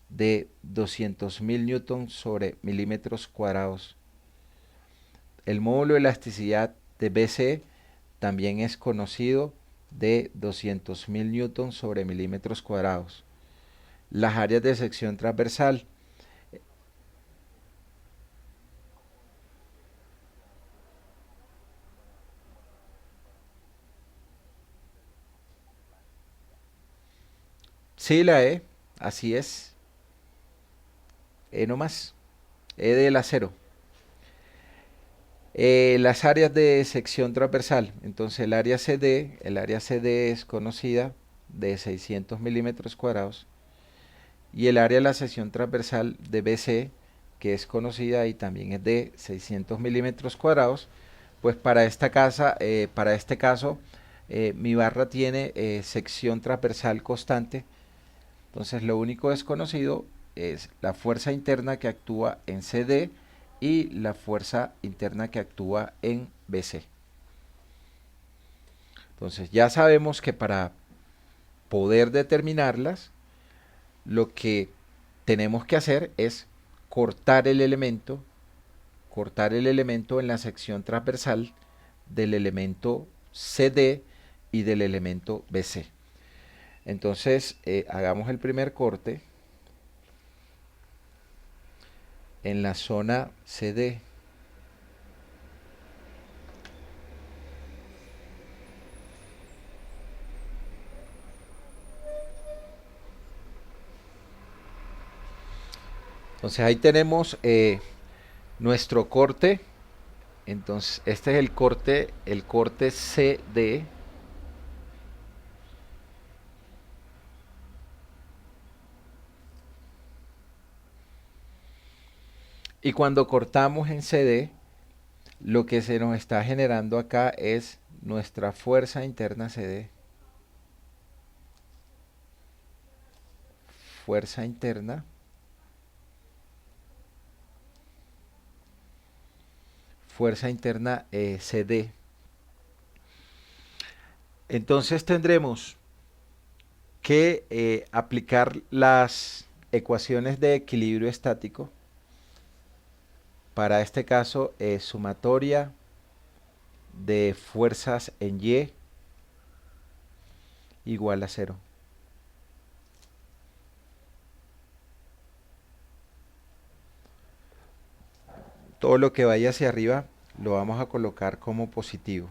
de 200.000 newton sobre milímetros cuadrados. El módulo de elasticidad de BC también es conocido de 200.000 newton sobre milímetros cuadrados. Las áreas de sección transversal sí, la E, así es. E nomás. E del acero. Las áreas de sección transversal. Entonces el área CD es conocida de 600 milímetros cuadrados. Y el área de la sección transversal de BC que es conocida y también es de 600 milímetros cuadrados. Pues para esta casa, para este caso, mi barra tiene sección transversal constante. Entonces lo único desconocido es la fuerza interna que actúa en CD y la fuerza interna que actúa en BC. Entonces ya sabemos que para poder determinarlas, lo que tenemos que hacer es cortar el elemento en la sección transversal del elemento CD y del elemento BC. Entonces hagamos el primer corte en la zona CD. Entonces ahí tenemos nuestro corte. Entonces este es el corte CD. Y cuando cortamos en CD, lo que se nos está generando acá es nuestra fuerza interna CD. Fuerza interna. Fuerza interna CD. Entonces tendremos que aplicar las ecuaciones de equilibrio estático. Para este caso, sumatoria de fuerzas en Y igual a 0. Todo lo que vaya hacia arriba lo vamos a colocar como positivo.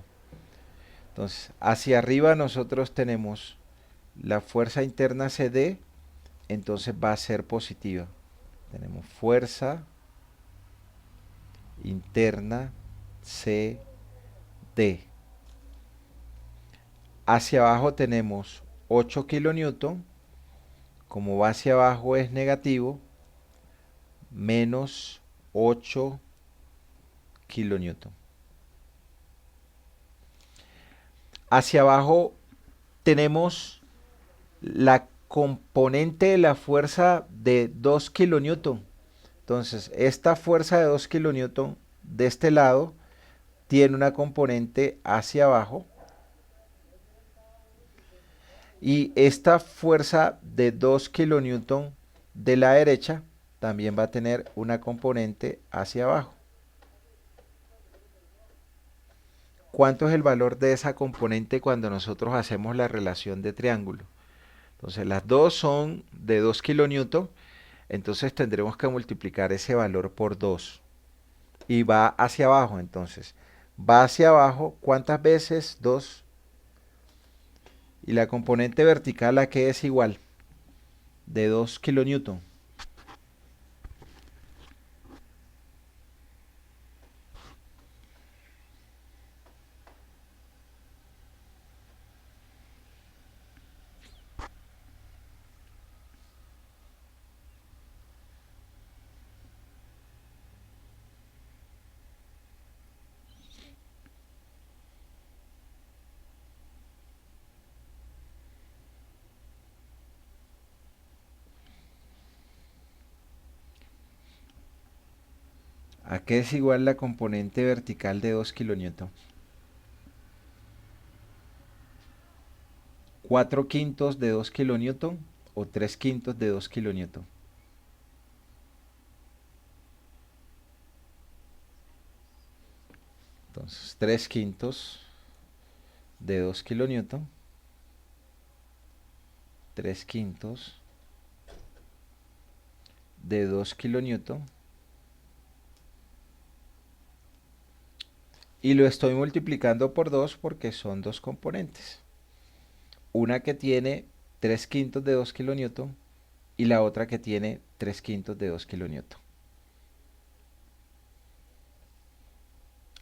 Entonces, hacia arriba nosotros tenemos la fuerza interna CD, entonces va a ser positiva. Tenemos fuerza interna CD. Hacia abajo tenemos 8 kilonewton. Como va hacia abajo es negativo, menos 8 kilonewton. Hacia abajo tenemos la componente de la fuerza de 2 kilonewton. Entonces, esta fuerza de 2 kilonewton de este lado tiene una componente hacia abajo. Y esta fuerza de 2 kilonewton de la derecha también va a tener una componente hacia abajo. ¿Cuánto es el valor de esa componente cuando nosotros hacemos la relación de triángulo? Entonces las dos son de 2 kilonewton, entonces tendremos que multiplicar ese valor por 2. Y va hacia abajo, entonces. Va hacia abajo, ¿cuántas veces? 2. Y la componente vertical a qué es igual, de 2 kilonewton. ¿A qué es igual la componente vertical de 2 kilonewton? 4 quintos de 2 kilonewton o 3 quintos de 2 kilonewton. Entonces, 3 quintos de 2 kilonewton. 3 quintos de 2 kilonewton. Y lo estoy multiplicando por 2 porque son dos componentes. Una que tiene 3 quintos de 2 kilonewton y la otra que tiene 3 quintos de 2 kilonewton.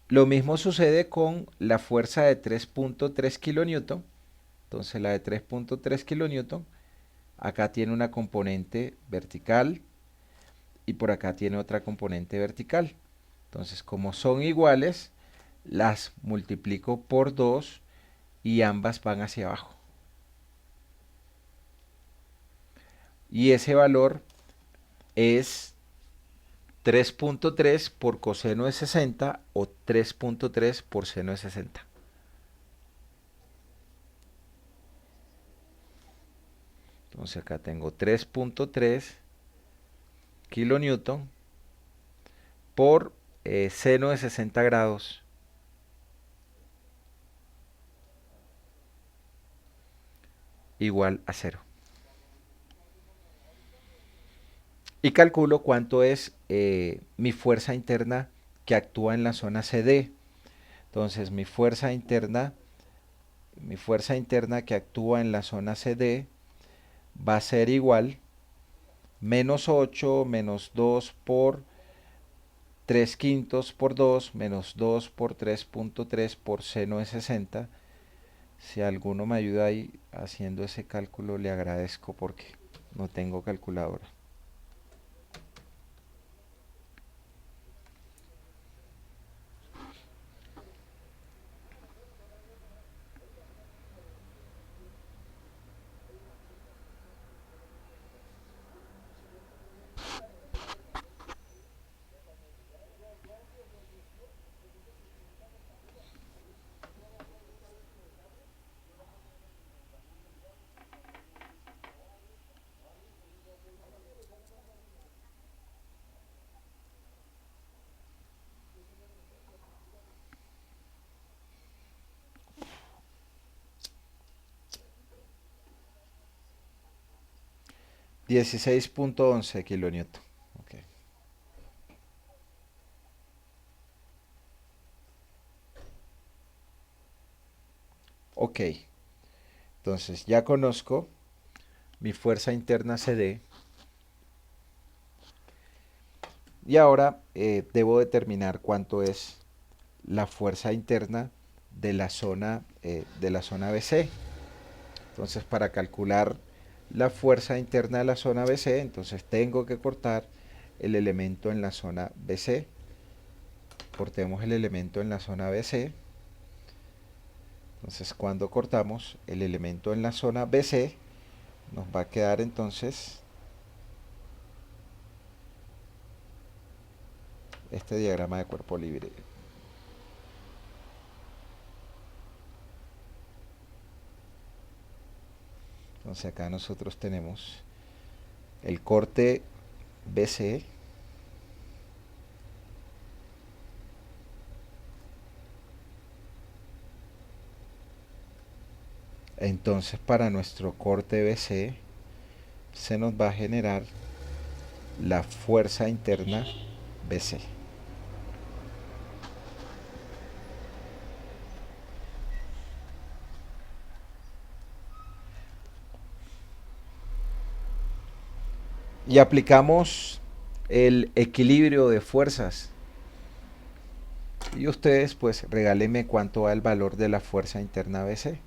Lo mismo sucede con la fuerza de 3.3 kilonewton. Entonces la de 3.3 kilonewton acá tiene una componente vertical y por acá tiene otra componente vertical. Entonces, como son iguales, las multiplico por 2 y ambas van hacia abajo. Y ese valor es 3.3 por coseno de 60 o 3.3 por seno de 60. Entonces acá tengo 3.3 kilonewton por seno de 60 grados igual a 0. Y calculo cuánto es mi fuerza interna que actúa en la zona CD. Entonces mi fuerza interna que actúa en la zona CD va a ser igual menos 8 menos 2 por 3 quintos por 2 menos 2 por 3.3 por seno de 60. Si alguno me ayuda ahí haciendo ese cálculo, le agradezco porque no tengo calculadora. $16.11 kilonewton. Okay. Ok, entonces ya conozco mi fuerza interna CD y ahora debo determinar cuánto es la fuerza interna de la zona BC. Entonces para calcular la fuerza interna de la zona BC, entonces tengo que cortar el elemento en la zona BC. Cortemos el elemento en la zona BC. Entonces cuando cortamos el elemento en la zona BC, nos va a quedar entonces este diagrama de cuerpo libre. Entonces acá nosotros tenemos el corte BC. Entonces para nuestro corte BC se nos va a generar la fuerza interna BC. Y aplicamos el equilibrio de fuerzas. Y ustedes pues regálenme cuánto va el valor de la fuerza interna BC.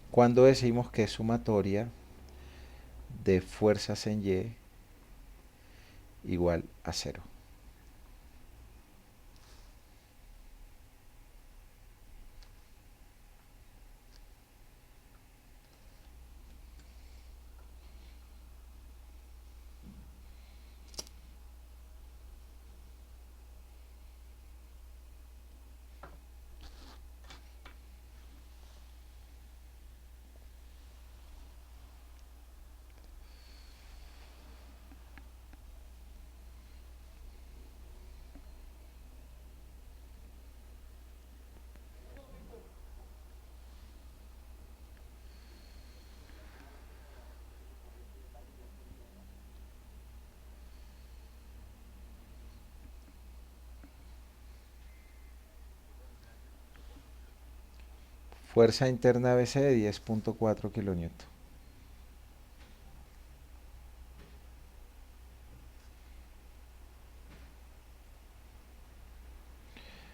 Cuando decimos que es sumatoria de fuerzas en Y igual a 0. Fuerza interna BC de 10.4 kilonewton.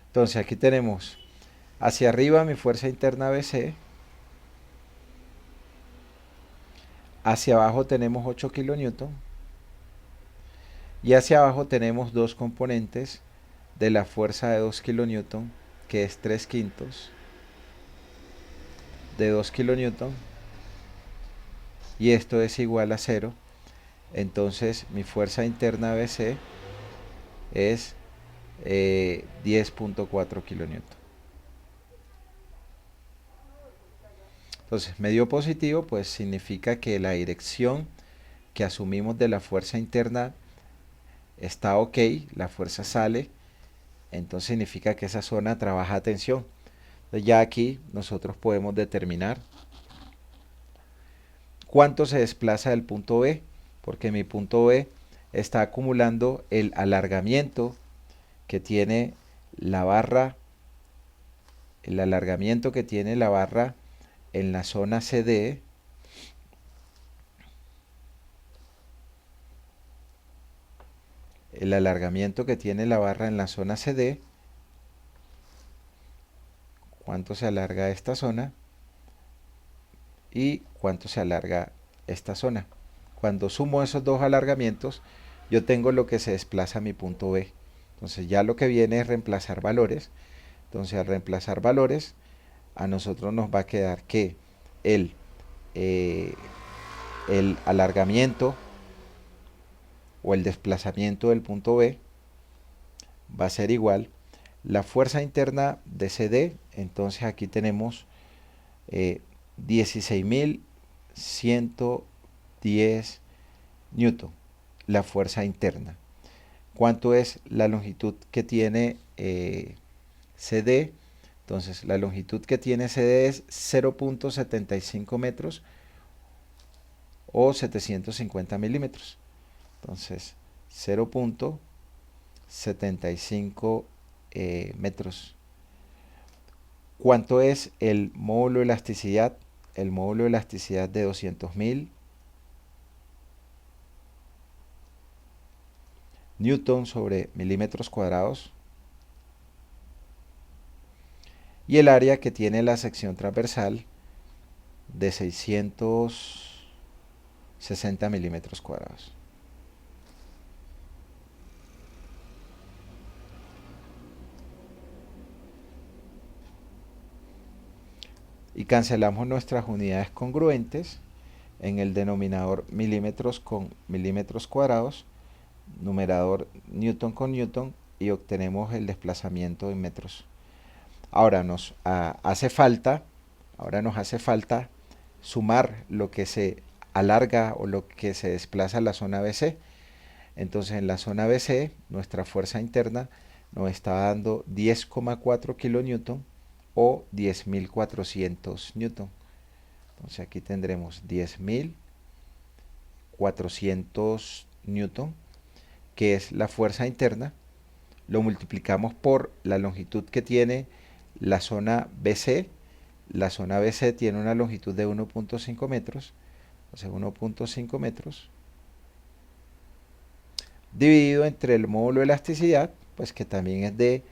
Entonces aquí tenemos hacia arriba mi fuerza interna BC Hacia abajo tenemos 8 kilonewton. Y hacia abajo tenemos dos componentes de la fuerza de 2 kilonewton, que es 3 quintos de 2 kilonewton. Y esto es igual a 0. Entonces mi fuerza interna BC es 10.4 kilonewton. Entonces, medio positivo, pues significa que la dirección que asumimos de la fuerza interna está ok, la fuerza sale, entonces significa que esa zona trabaja a tensión. Entonces ya aquí nosotros podemos determinar cuánto se desplaza del punto B, porque mi punto B está acumulando el alargamiento que tiene la barra, el alargamiento que tiene la barra en la zona CD, el alargamiento que tiene la barra en la zona CD, cuánto se alarga esta zona y cuánto se alarga esta zona. Cuando sumo esos dos alargamientos, yo tengo lo que se desplaza a mi punto B. Entonces ya lo que viene es reemplazar valores. Entonces al reemplazar valores, a nosotros nos va a quedar que el, eh, el alargamiento o el desplazamiento del punto B va a ser igual la fuerza interna de CD. Entonces aquí tenemos 16.110 newton, la fuerza interna. ¿Cuánto es la longitud que tiene CD? Entonces la longitud que tiene CD es 0.75 metros o 750 milímetros. Entonces 0.75 metros. ¿Cuánto es el módulo de elasticidad? El módulo de elasticidad de 200.000 newton sobre milímetros cuadrados. Y el área que tiene la sección transversal de 660 milímetros cuadrados. Y cancelamos nuestras unidades congruentes en el denominador milímetros con milímetros cuadrados, numerador newton con newton, y obtenemos el desplazamiento en metros. Ahora nos hace falta sumar lo que se alarga o lo que se desplaza en la zona BC. Entonces en la zona BC nuestra fuerza interna nos está dando 10,4 kilonewton o 10.400 newton. Entonces aquí tendremos 10.400 newton, que es la fuerza interna. Lo multiplicamos por la longitud que tiene la zona BC. La zona BC tiene una longitud de 1.5 metros. Entonces 1.5 metros dividido entre el módulo de elasticidad, pues que también es de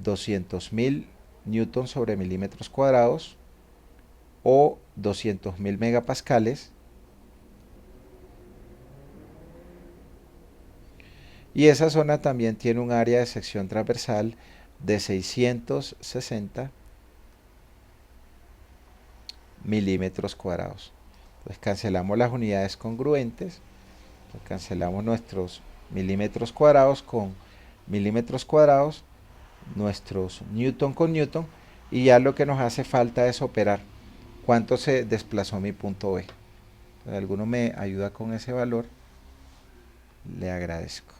200.000 newton sobre milímetros cuadrados o 200.000 megapascales. Y esa zona también tiene un área de sección transversal de 660 milímetros cuadrados. Entonces cancelamos las unidades congruentes, entonces cancelamos nuestros milímetros cuadrados con milímetros cuadrados, nuestros newton con newton, y ya lo que nos hace falta es operar cuánto se desplazó mi punto B. Si alguno me ayuda con ese valor, le agradezco.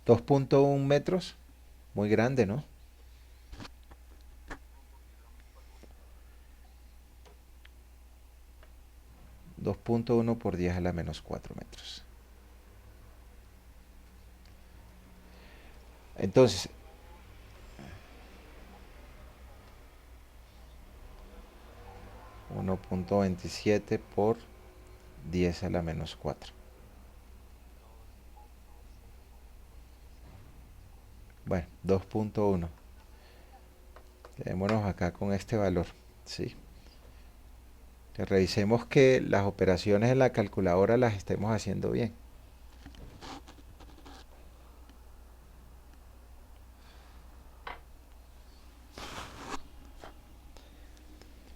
2.1 metros, muy grande, ¿no? 2.1 por 10 a la menos 4 metros. Entonces, 1.27 por 10 a la menos 4. Bueno, 2.1. Quedémonos acá con este valor, ¿sí? Que revisemos que las operaciones en la calculadora las estemos haciendo bien.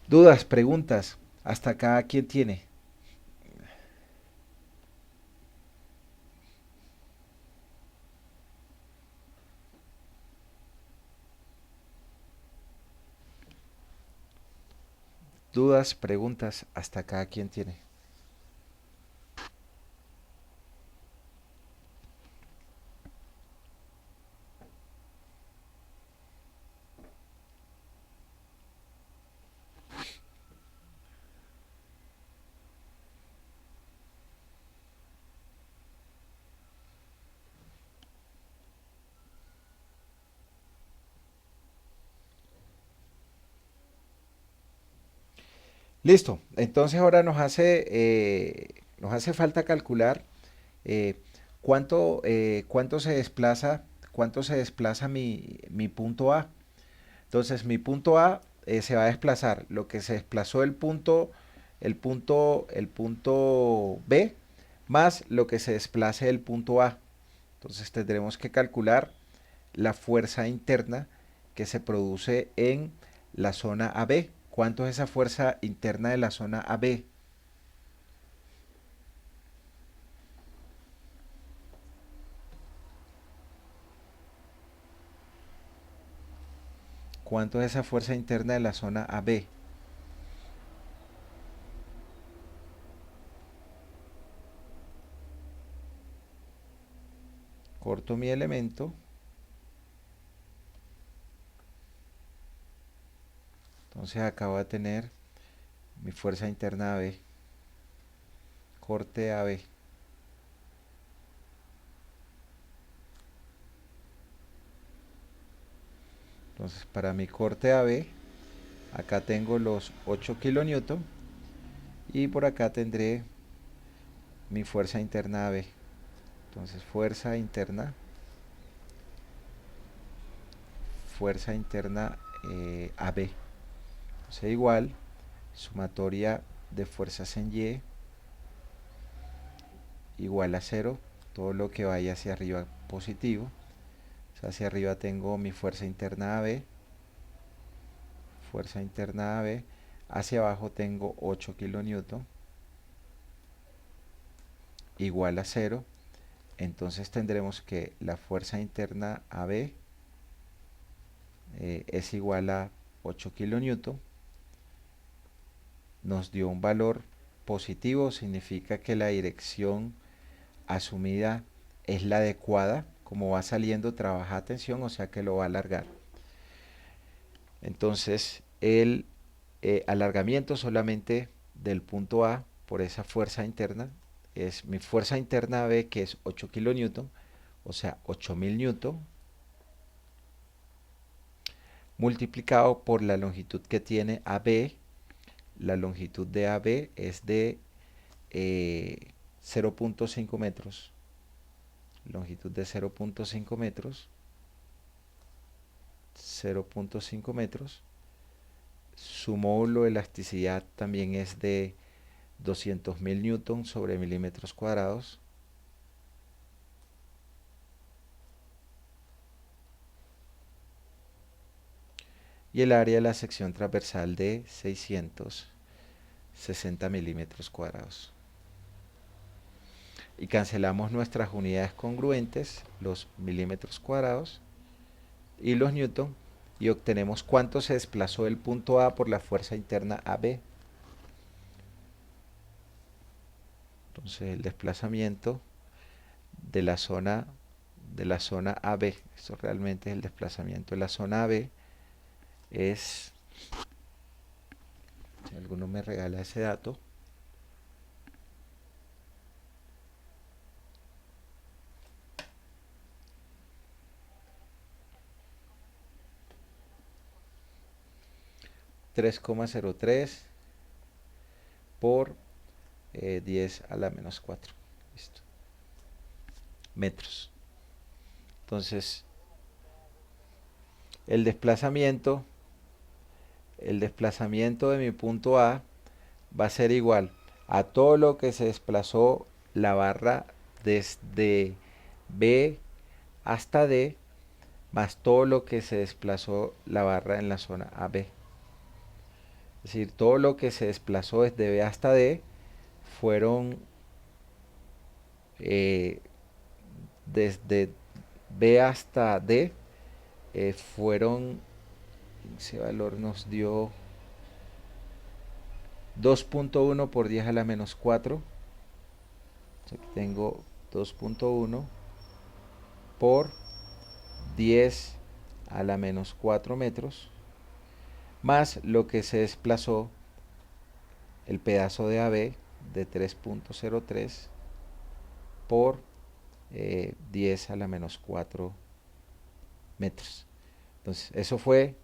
Dudas, preguntas, hasta acá, ¿quién tiene? Dudas, preguntas, hasta acá, ¿quién tiene? Listo, entonces ahora nos hace falta calcular eh, cuánto se desplaza mi punto A. Entonces mi punto A se va a desplazar lo que se desplazó el punto B más lo que se desplace el punto A. Entonces tendremos que calcular la fuerza interna que se produce en la zona AB. ¿Cuánto es esa fuerza interna de la zona AB? ¿Cuánto es esa fuerza interna de la zona AB? Corto mi elemento. Entonces acá voy a tener mi fuerza interna AB. Corte AB. Entonces para mi corte AB, acá tengo los 8 kilonewton y por acá tendré mi fuerza interna AB. Entonces fuerza interna AB. Entonces igual, sumatoria de fuerzas en Y igual a 0, todo lo que vaya hacia arriba positivo. O sea, hacia arriba tengo mi fuerza interna AB, fuerza interna AB, hacia abajo tengo 8 kilonewton igual a 0. Entonces tendremos que la fuerza interna AB es igual a 8 kilonewton. Nos dio un valor positivo, significa que la dirección asumida es la adecuada. Como va saliendo, trabaja a tensión, o sea que lo va a alargar. Entonces el alargamiento solamente del punto A por esa fuerza interna es mi fuerza interna B, que es 8 kilonewton, o sea 8000 newton, multiplicado por la longitud que tiene AB. La longitud de AB es de 0.5 metros, longitud de 0.5 metros, 0.5 metros. Su módulo de elasticidad también es de 200.000 newton sobre milímetros cuadrados. Y el área de la sección transversal de 660 milímetros cuadrados. Y cancelamos nuestras unidades congruentes, los milímetros cuadrados y los newton, y obtenemos cuánto se desplazó el punto A por la fuerza interna AB. Entonces el desplazamiento de la zona de la zona AB. Esto realmente es el desplazamiento de la zona AB. Es, si alguno me regala ese dato, (3,03 por 10 a la menos 4). Listo. Metros. Entonces, el desplazamiento de mi punto A va a ser igual a todo lo que se desplazó la barra desde B hasta D, más todo lo que se desplazó la barra en la zona AB. Es decir, todo lo que se desplazó desde B hasta D fueron desde B hasta D, fueron, ese valor nos dio 2.1 por 10 a la menos 4. Aquí tengo 2.1 por 10 a la menos 4 metros, más lo que se desplazó el pedazo de AB de 3.03 por 10 a la menos 4 metros. Entonces, eso fue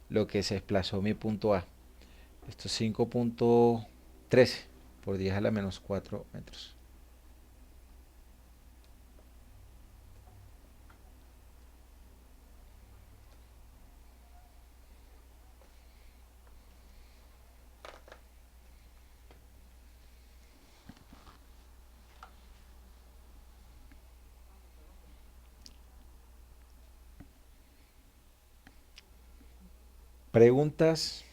lo que se desplazó mi punto A. Esto es 5.13 por 10 a la menos 4 metros. Preguntas,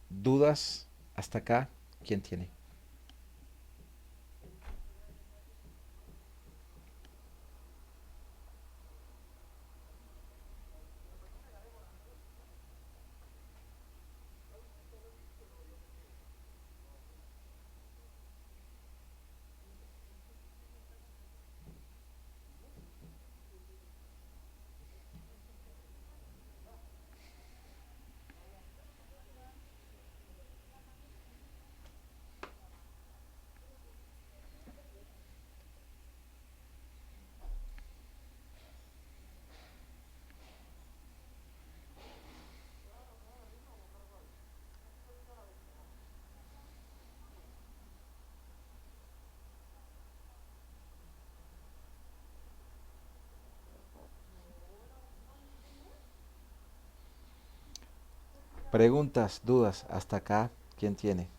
dudas, hasta acá, ¿quién tiene? Preguntas, dudas, hasta acá, ¿quién tiene?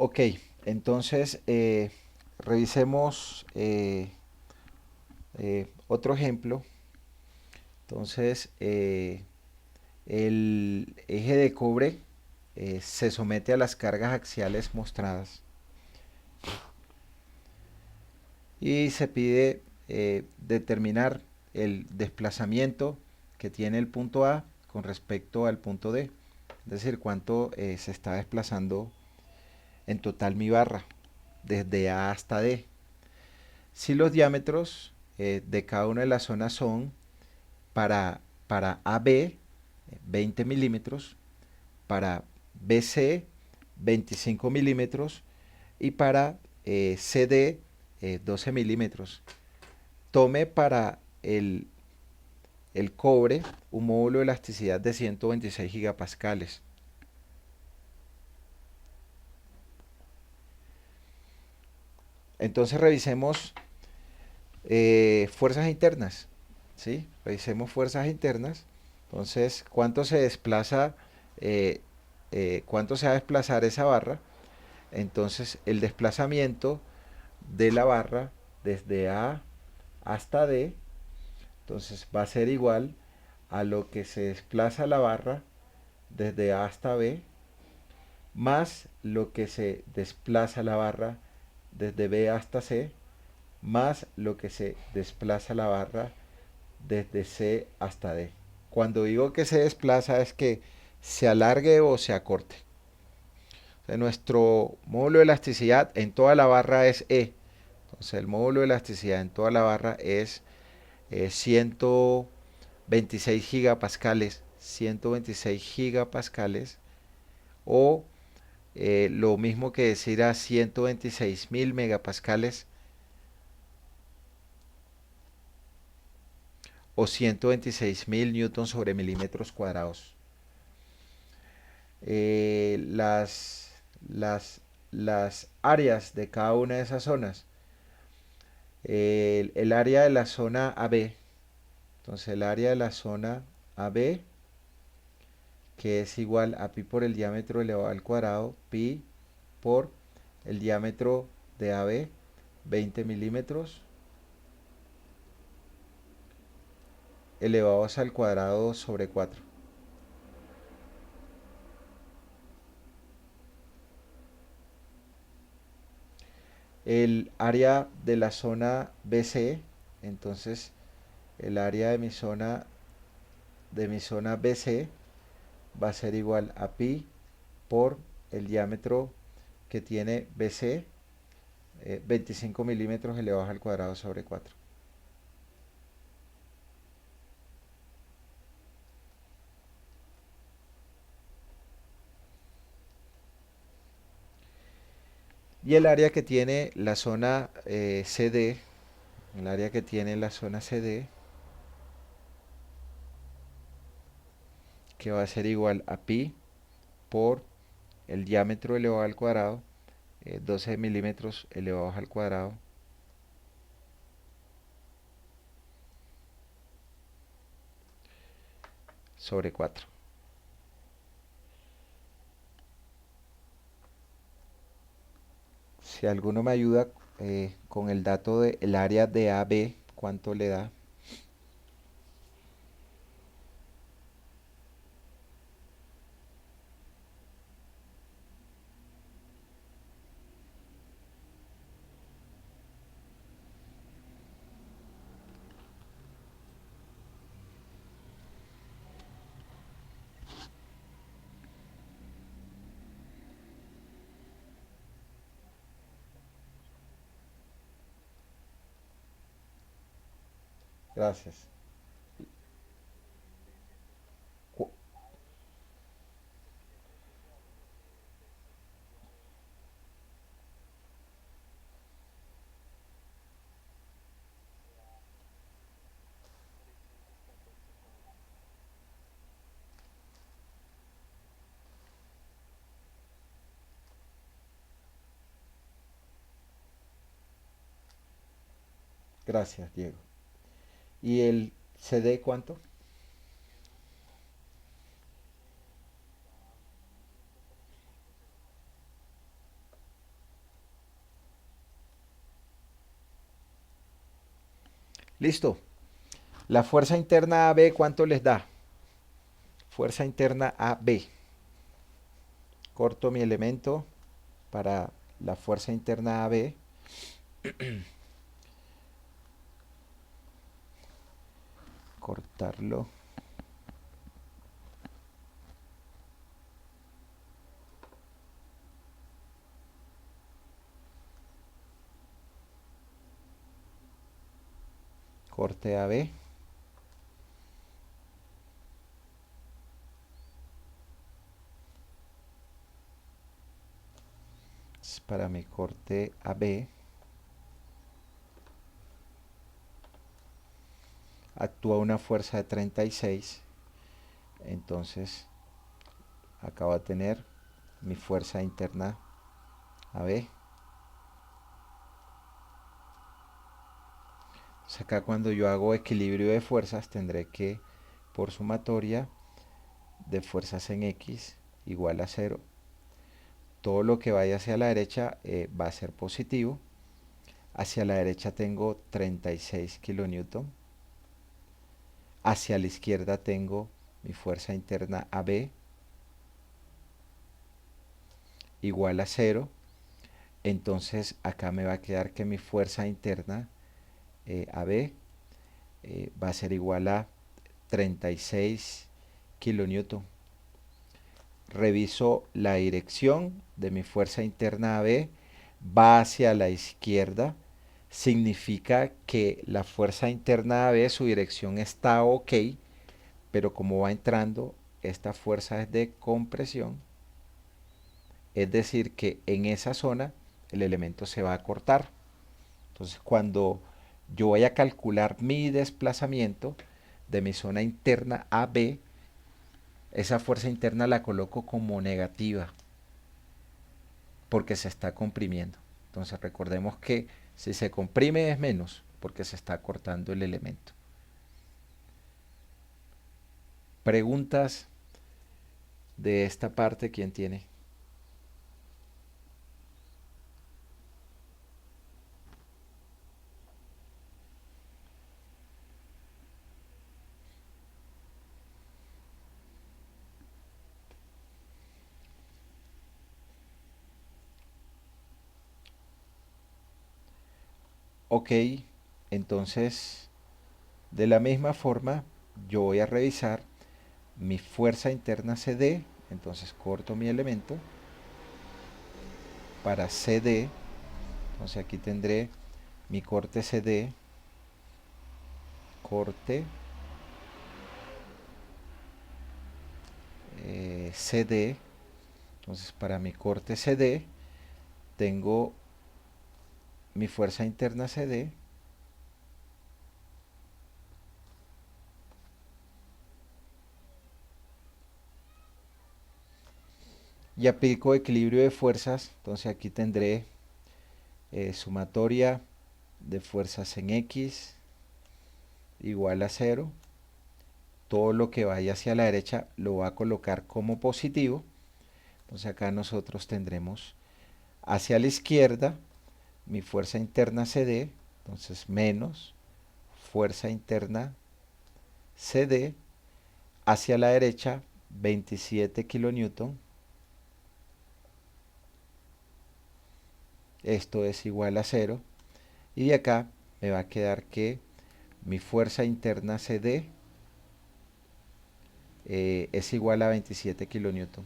Ok, entonces revisemos otro ejemplo. Entonces, el eje de cobre se somete a las cargas axiales mostradas y se pide determinar el desplazamiento que tiene el punto A con respecto al punto D. Es decir, cuánto se está desplazando en total mi barra, desde A hasta D. Si los diámetros de cada una de las zonas son para AB 20 milímetros, para BC 25 milímetros y para CD 12 milímetros. Tome para el cobre un módulo de elasticidad de 126 gigapascales. Entonces revisemos fuerzas internas, ¿sí? Revisemos fuerzas internas. Entonces, ¿cuánto se desplaza? ¿Cuánto se va a desplazar esa barra? Entonces, el desplazamiento de la barra desde A hasta D, entonces va a ser igual a lo que se desplaza la barra desde A hasta B, más lo que se desplaza la barra desde B hasta C, más lo que se desplaza la barra desde C hasta D. Cuando digo que se desplaza es que se alargue o se acorte. O sea, nuestro módulo de elasticidad en toda la barra es E. Entonces el módulo de elasticidad en toda la barra es 126 gigapascales. 126 gigapascales. O lo mismo que decir a 126.000 megapascales o 126.000 newtons sobre milímetros cuadrados. Las, las, las áreas de cada una de esas zonas. El área de la zona AB. Entonces el área de la zona AB, que es igual a pi por el diámetro elevado al cuadrado, pi por el diámetro de AB, 20 milímetros, elevados al cuadrado sobre 4. El área de la zona BC, entonces el área de mi zona BC va a ser igual a pi por el diámetro que tiene BC, 25 milímetros elevados al cuadrado sobre 4. Y el área que tiene la zona CD, el área que tiene la zona CD, que va a ser igual a pi por el diámetro elevado al cuadrado, 12 milímetros elevados al cuadrado, sobre 4. Si alguno me ayuda con el dato del área de AB, ¿cuánto le da? Gracias. Cu- Gracias, Diego. ¿Y el CD cuánto? Listo. La fuerza interna AB, ¿cuánto les da? Fuerza interna AB. Corto mi elemento para la fuerza interna AB. cortarlo. Corte AB. Para mi corte AB actúa una fuerza de 36, entonces acabo de tener mi fuerza interna AB. Entonces acá cuando yo hago equilibrio de fuerzas tendré que por sumatoria de fuerzas en X igual a 0. Todo lo que vaya hacia la derecha va a ser positivo. Hacia la derecha tengo 36 kilonewton. Hacia la izquierda tengo mi fuerza interna AB igual a 0. Entonces acá me va a quedar que mi fuerza interna AB va a ser igual a 36 kilonewton. Reviso la dirección de mi fuerza interna AB, va hacia la izquierda, significa que la fuerza interna AB, su dirección está ok, pero como va entrando, esta fuerza es de compresión, es decir que en esa zona el elemento se va a cortar. Entonces cuando yo voy a calcular mi desplazamiento de mi zona interna AB, esa fuerza interna la coloco como negativa porque se está comprimiendo. Entonces recordemos que si se comprime es menos porque se está cortando el elemento. Preguntas de esta parte, ¿quién tiene? Ok, entonces de la misma forma yo voy a revisar mi fuerza interna CD, entonces corto mi elemento para CD, entonces aquí tendré mi corte CD, corte CD, entonces para mi corte CD tengo mi fuerza interna CD y aplico equilibrio de fuerzas, entonces aquí tendré sumatoria de fuerzas en X igual a 0. Todo lo que vaya hacia la derecha lo va a colocar como positivo. Entonces acá nosotros tendremos hacia la izquierda mi fuerza interna CD, entonces menos fuerza interna CD, hacia la derecha 27 kilonewton. Esto es igual a 0. Y de acá me va a quedar que mi fuerza interna CD es igual a 27 kilonewton.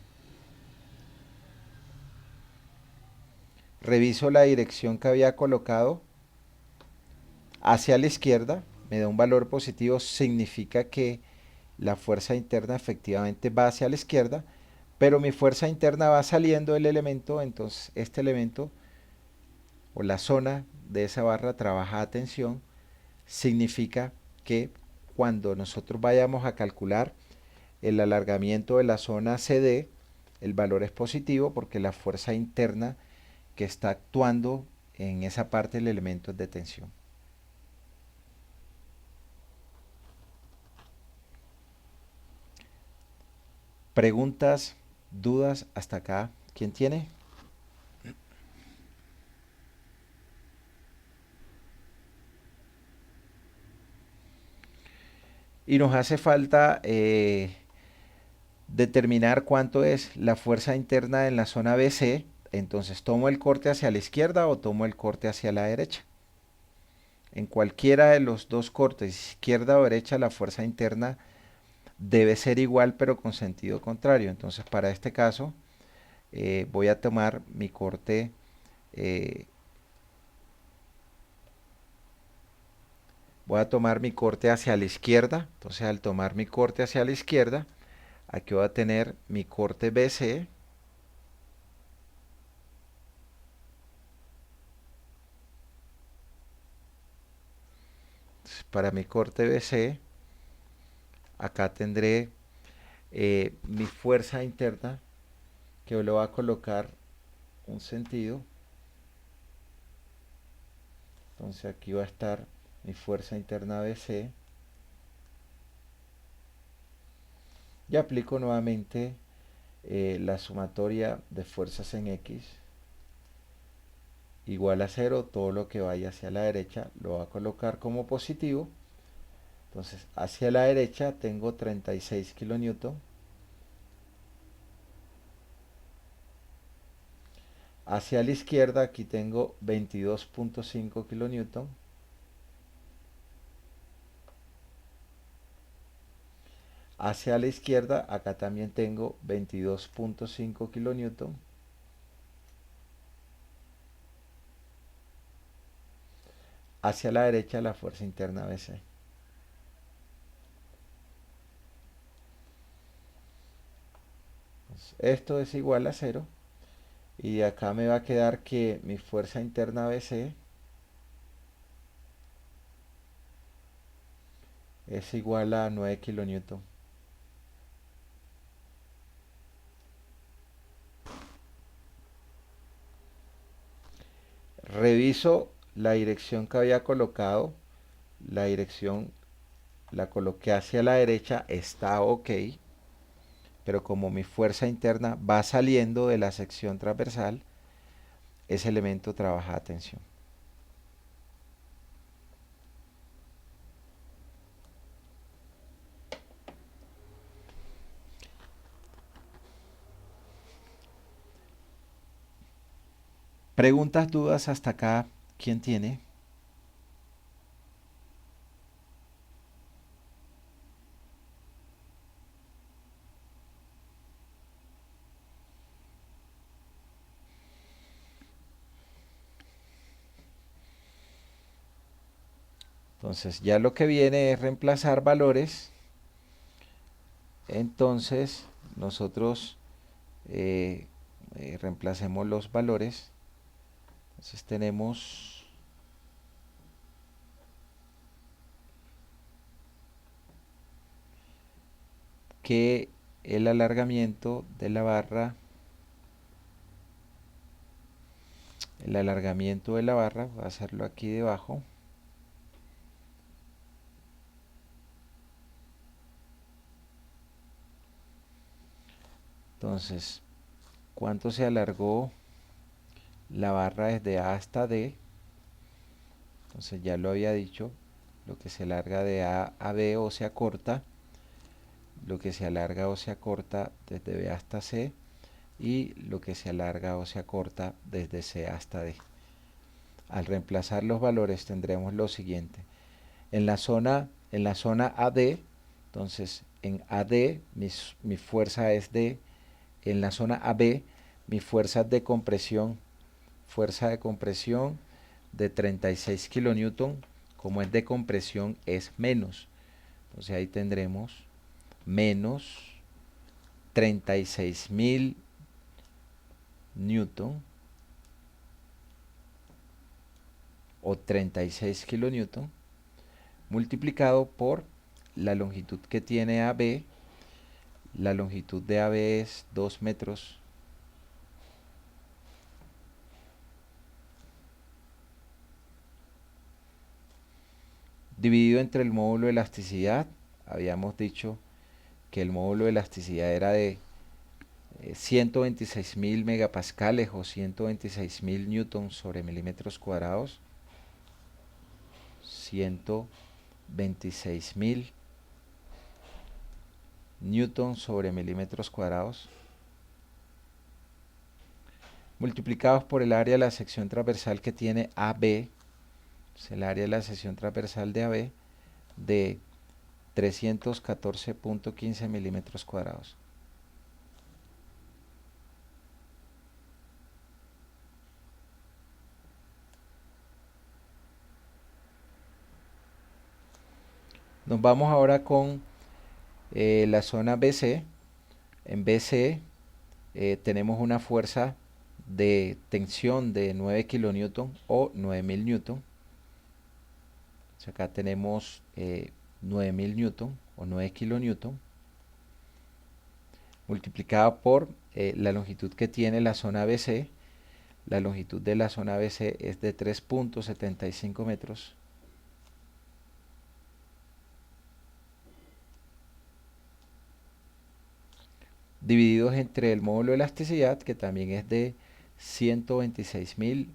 Reviso la dirección que había colocado hacia la izquierda, me da un valor positivo, significa que la fuerza interna efectivamente va hacia la izquierda, pero mi fuerza interna va saliendo del elemento, entonces este elemento o la zona de esa barra trabaja a tensión, significa que cuando nosotros vayamos a calcular el alargamiento de la zona CD, el valor es positivo porque la fuerza interna que está actuando en esa parte del elemento es de tensión. Preguntas, dudas hasta acá, ¿quién tiene? Y nos hace falta determinar cuánto es la fuerza interna en la zona BC. Entonces, ¿tomo el corte hacia la izquierda o tomo el corte hacia la derecha? en cualquiera de los dos cortes, izquierda o derecha, la fuerza interna debe ser igual pero con sentido contrario. Entonces para este caso voy a tomar mi corte eh, hacia la izquierda. Entonces al tomar mi corte hacia la izquierda, aquí voy a tener mi corte BC. Para mi corte BC, acá tendré mi fuerza interna, que le voy a colocar un sentido. Entonces aquí va a estar mi fuerza interna BC. Y aplico nuevamente la sumatoria de fuerzas en X igual a 0. Todo lo que vaya hacia la derecha lo voy a colocar como positivo. Entonces hacia la derecha tengo 36 kilonewton. Hacia la izquierda aquí tengo 22.5 kilonewton. Hacia la izquierda acá también tengo 22.5 kilonewton. Hacia la derecha la fuerza interna BC. Esto es igual a 0. Y acá me va a quedar que mi fuerza interna BC es igual a 9 kilonewton. Reviso la dirección que había colocado. La dirección la coloqué hacia la derecha, está ok. Pero como mi fuerza interna va saliendo de la sección transversal, ese elemento trabaja a tensión. Preguntas, dudas hasta acá, ¿quién tiene? Entonces ya lo que viene es reemplazar valores. Entonces nosotros reemplacemos los valores. Entonces tenemos que el alargamiento de la barra, voy a hacerlo aquí debajo, entonces, ¿cuánto se alargó la barra desde A hasta D? Entonces ya lo había dicho, lo que se alarga de A a B o se acorta, lo que se alarga o se acorta desde B hasta C, y lo que se alarga o se acorta desde C hasta D. Al reemplazar los valores tendremos lo siguiente. En la zona AD, entonces en AD mi fuerza es D. En la zona AB mi fuerza de compresión de 36 kilonewton. Como es de compresión es menos. Entonces ahí tendremos menos 36.000 newton o 36 kilonewton multiplicado por la longitud que tiene AB. La longitud de AB es 2 metros. Dividido entre el módulo de elasticidad. Habíamos dicho que el módulo de elasticidad era de 126.000 megapascales o 126.000 newtons sobre milímetros cuadrados. 126.000 newtons sobre milímetros cuadrados multiplicados por el área de la sección transversal que tiene AB. es el área de la sección transversal de AB de 314.15 milímetros cuadrados. Nos vamos ahora con la zona BC. En BC tenemos una fuerza de tensión de 9 kilonewton o 9000 newton. Acá tenemos 9000 newton o 9 kilonewton multiplicada por la longitud que tiene la zona BC. La longitud de la zona BC es de 3.75 metros. Divididos entre el módulo de elasticidad, que también es de 126.000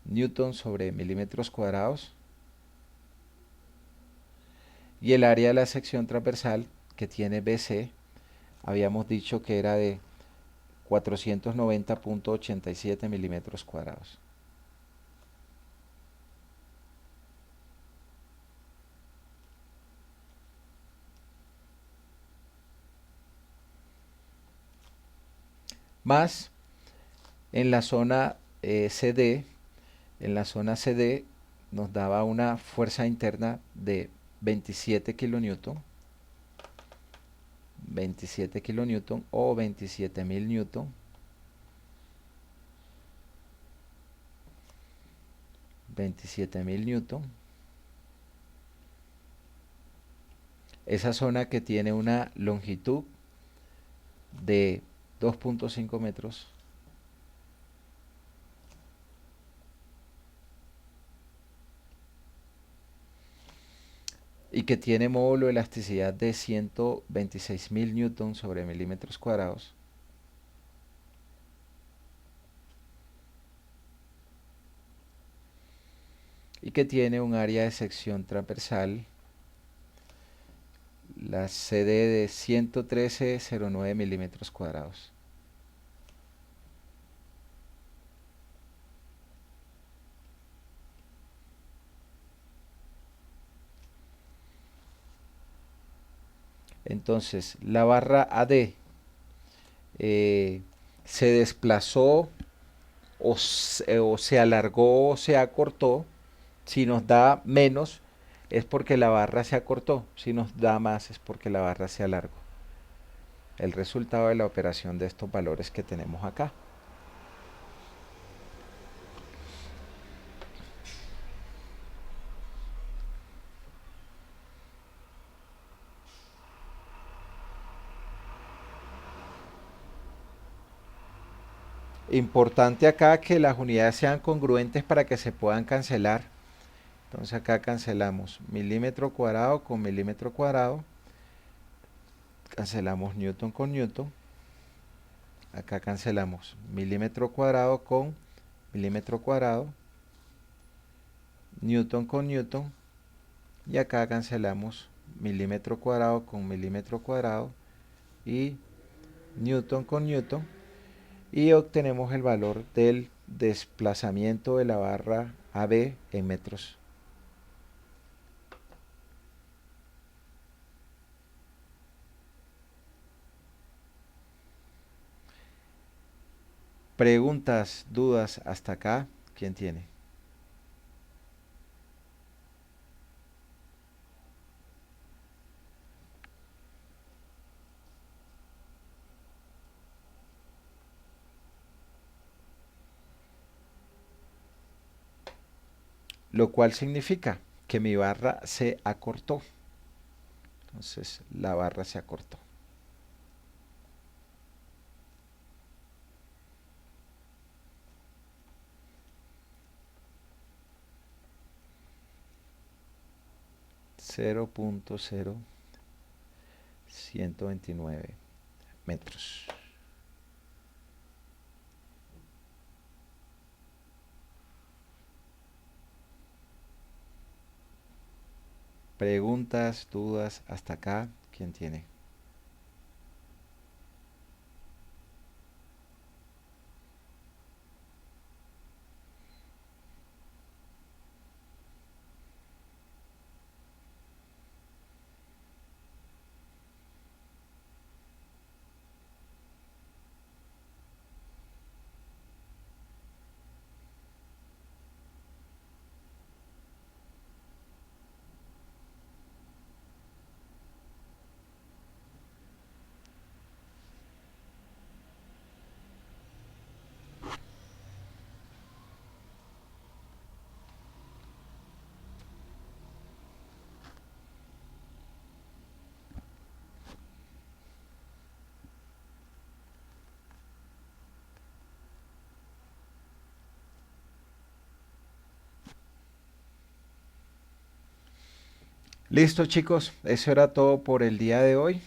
newton sobre milímetros cuadrados, y el área de la sección transversal que tiene BC, habíamos dicho que era de 490.87 milímetros cuadrados. Más en la zona CD, en la zona CD nos daba una fuerza interna de 27 kilonewton, 27 kilonewton o 27.000 newton, 27.000 newton. Esa zona que tiene una longitud de 2.5 metros y que tiene módulo de elasticidad de 126.000 newton sobre milímetros cuadrados. Y que tiene un área de sección transversal, la CD de 113,09 milímetros cuadrados. Entonces, la barra AD se desplazó o se alargó o se acortó. Si nos da menos es porque la barra se acortó, si nos da más es porque la barra se alargó. El resultado de la operación de estos valores que tenemos acá. Importante acá que las unidades sean congruentes para que se puedan cancelar. Entonces acá cancelamos milímetro cuadrado con milímetro cuadrado. Cancelamos newton con newton. Acá cancelamos milímetro cuadrado con milímetro cuadrado. Newton con newton. Y acá cancelamos milímetro cuadrado con milímetro cuadrado. Y newton con newton. Y obtenemos el valor del desplazamiento de la barra AB en metros. Preguntas, dudas hasta acá, ¿quién tiene? Lo cual significa que mi barra se acortó. Entonces la barra se acortó. .0129 metros. Preguntas, dudas hasta acá, ¿quién tiene? Listo, chicos, eso era todo por el día de hoy.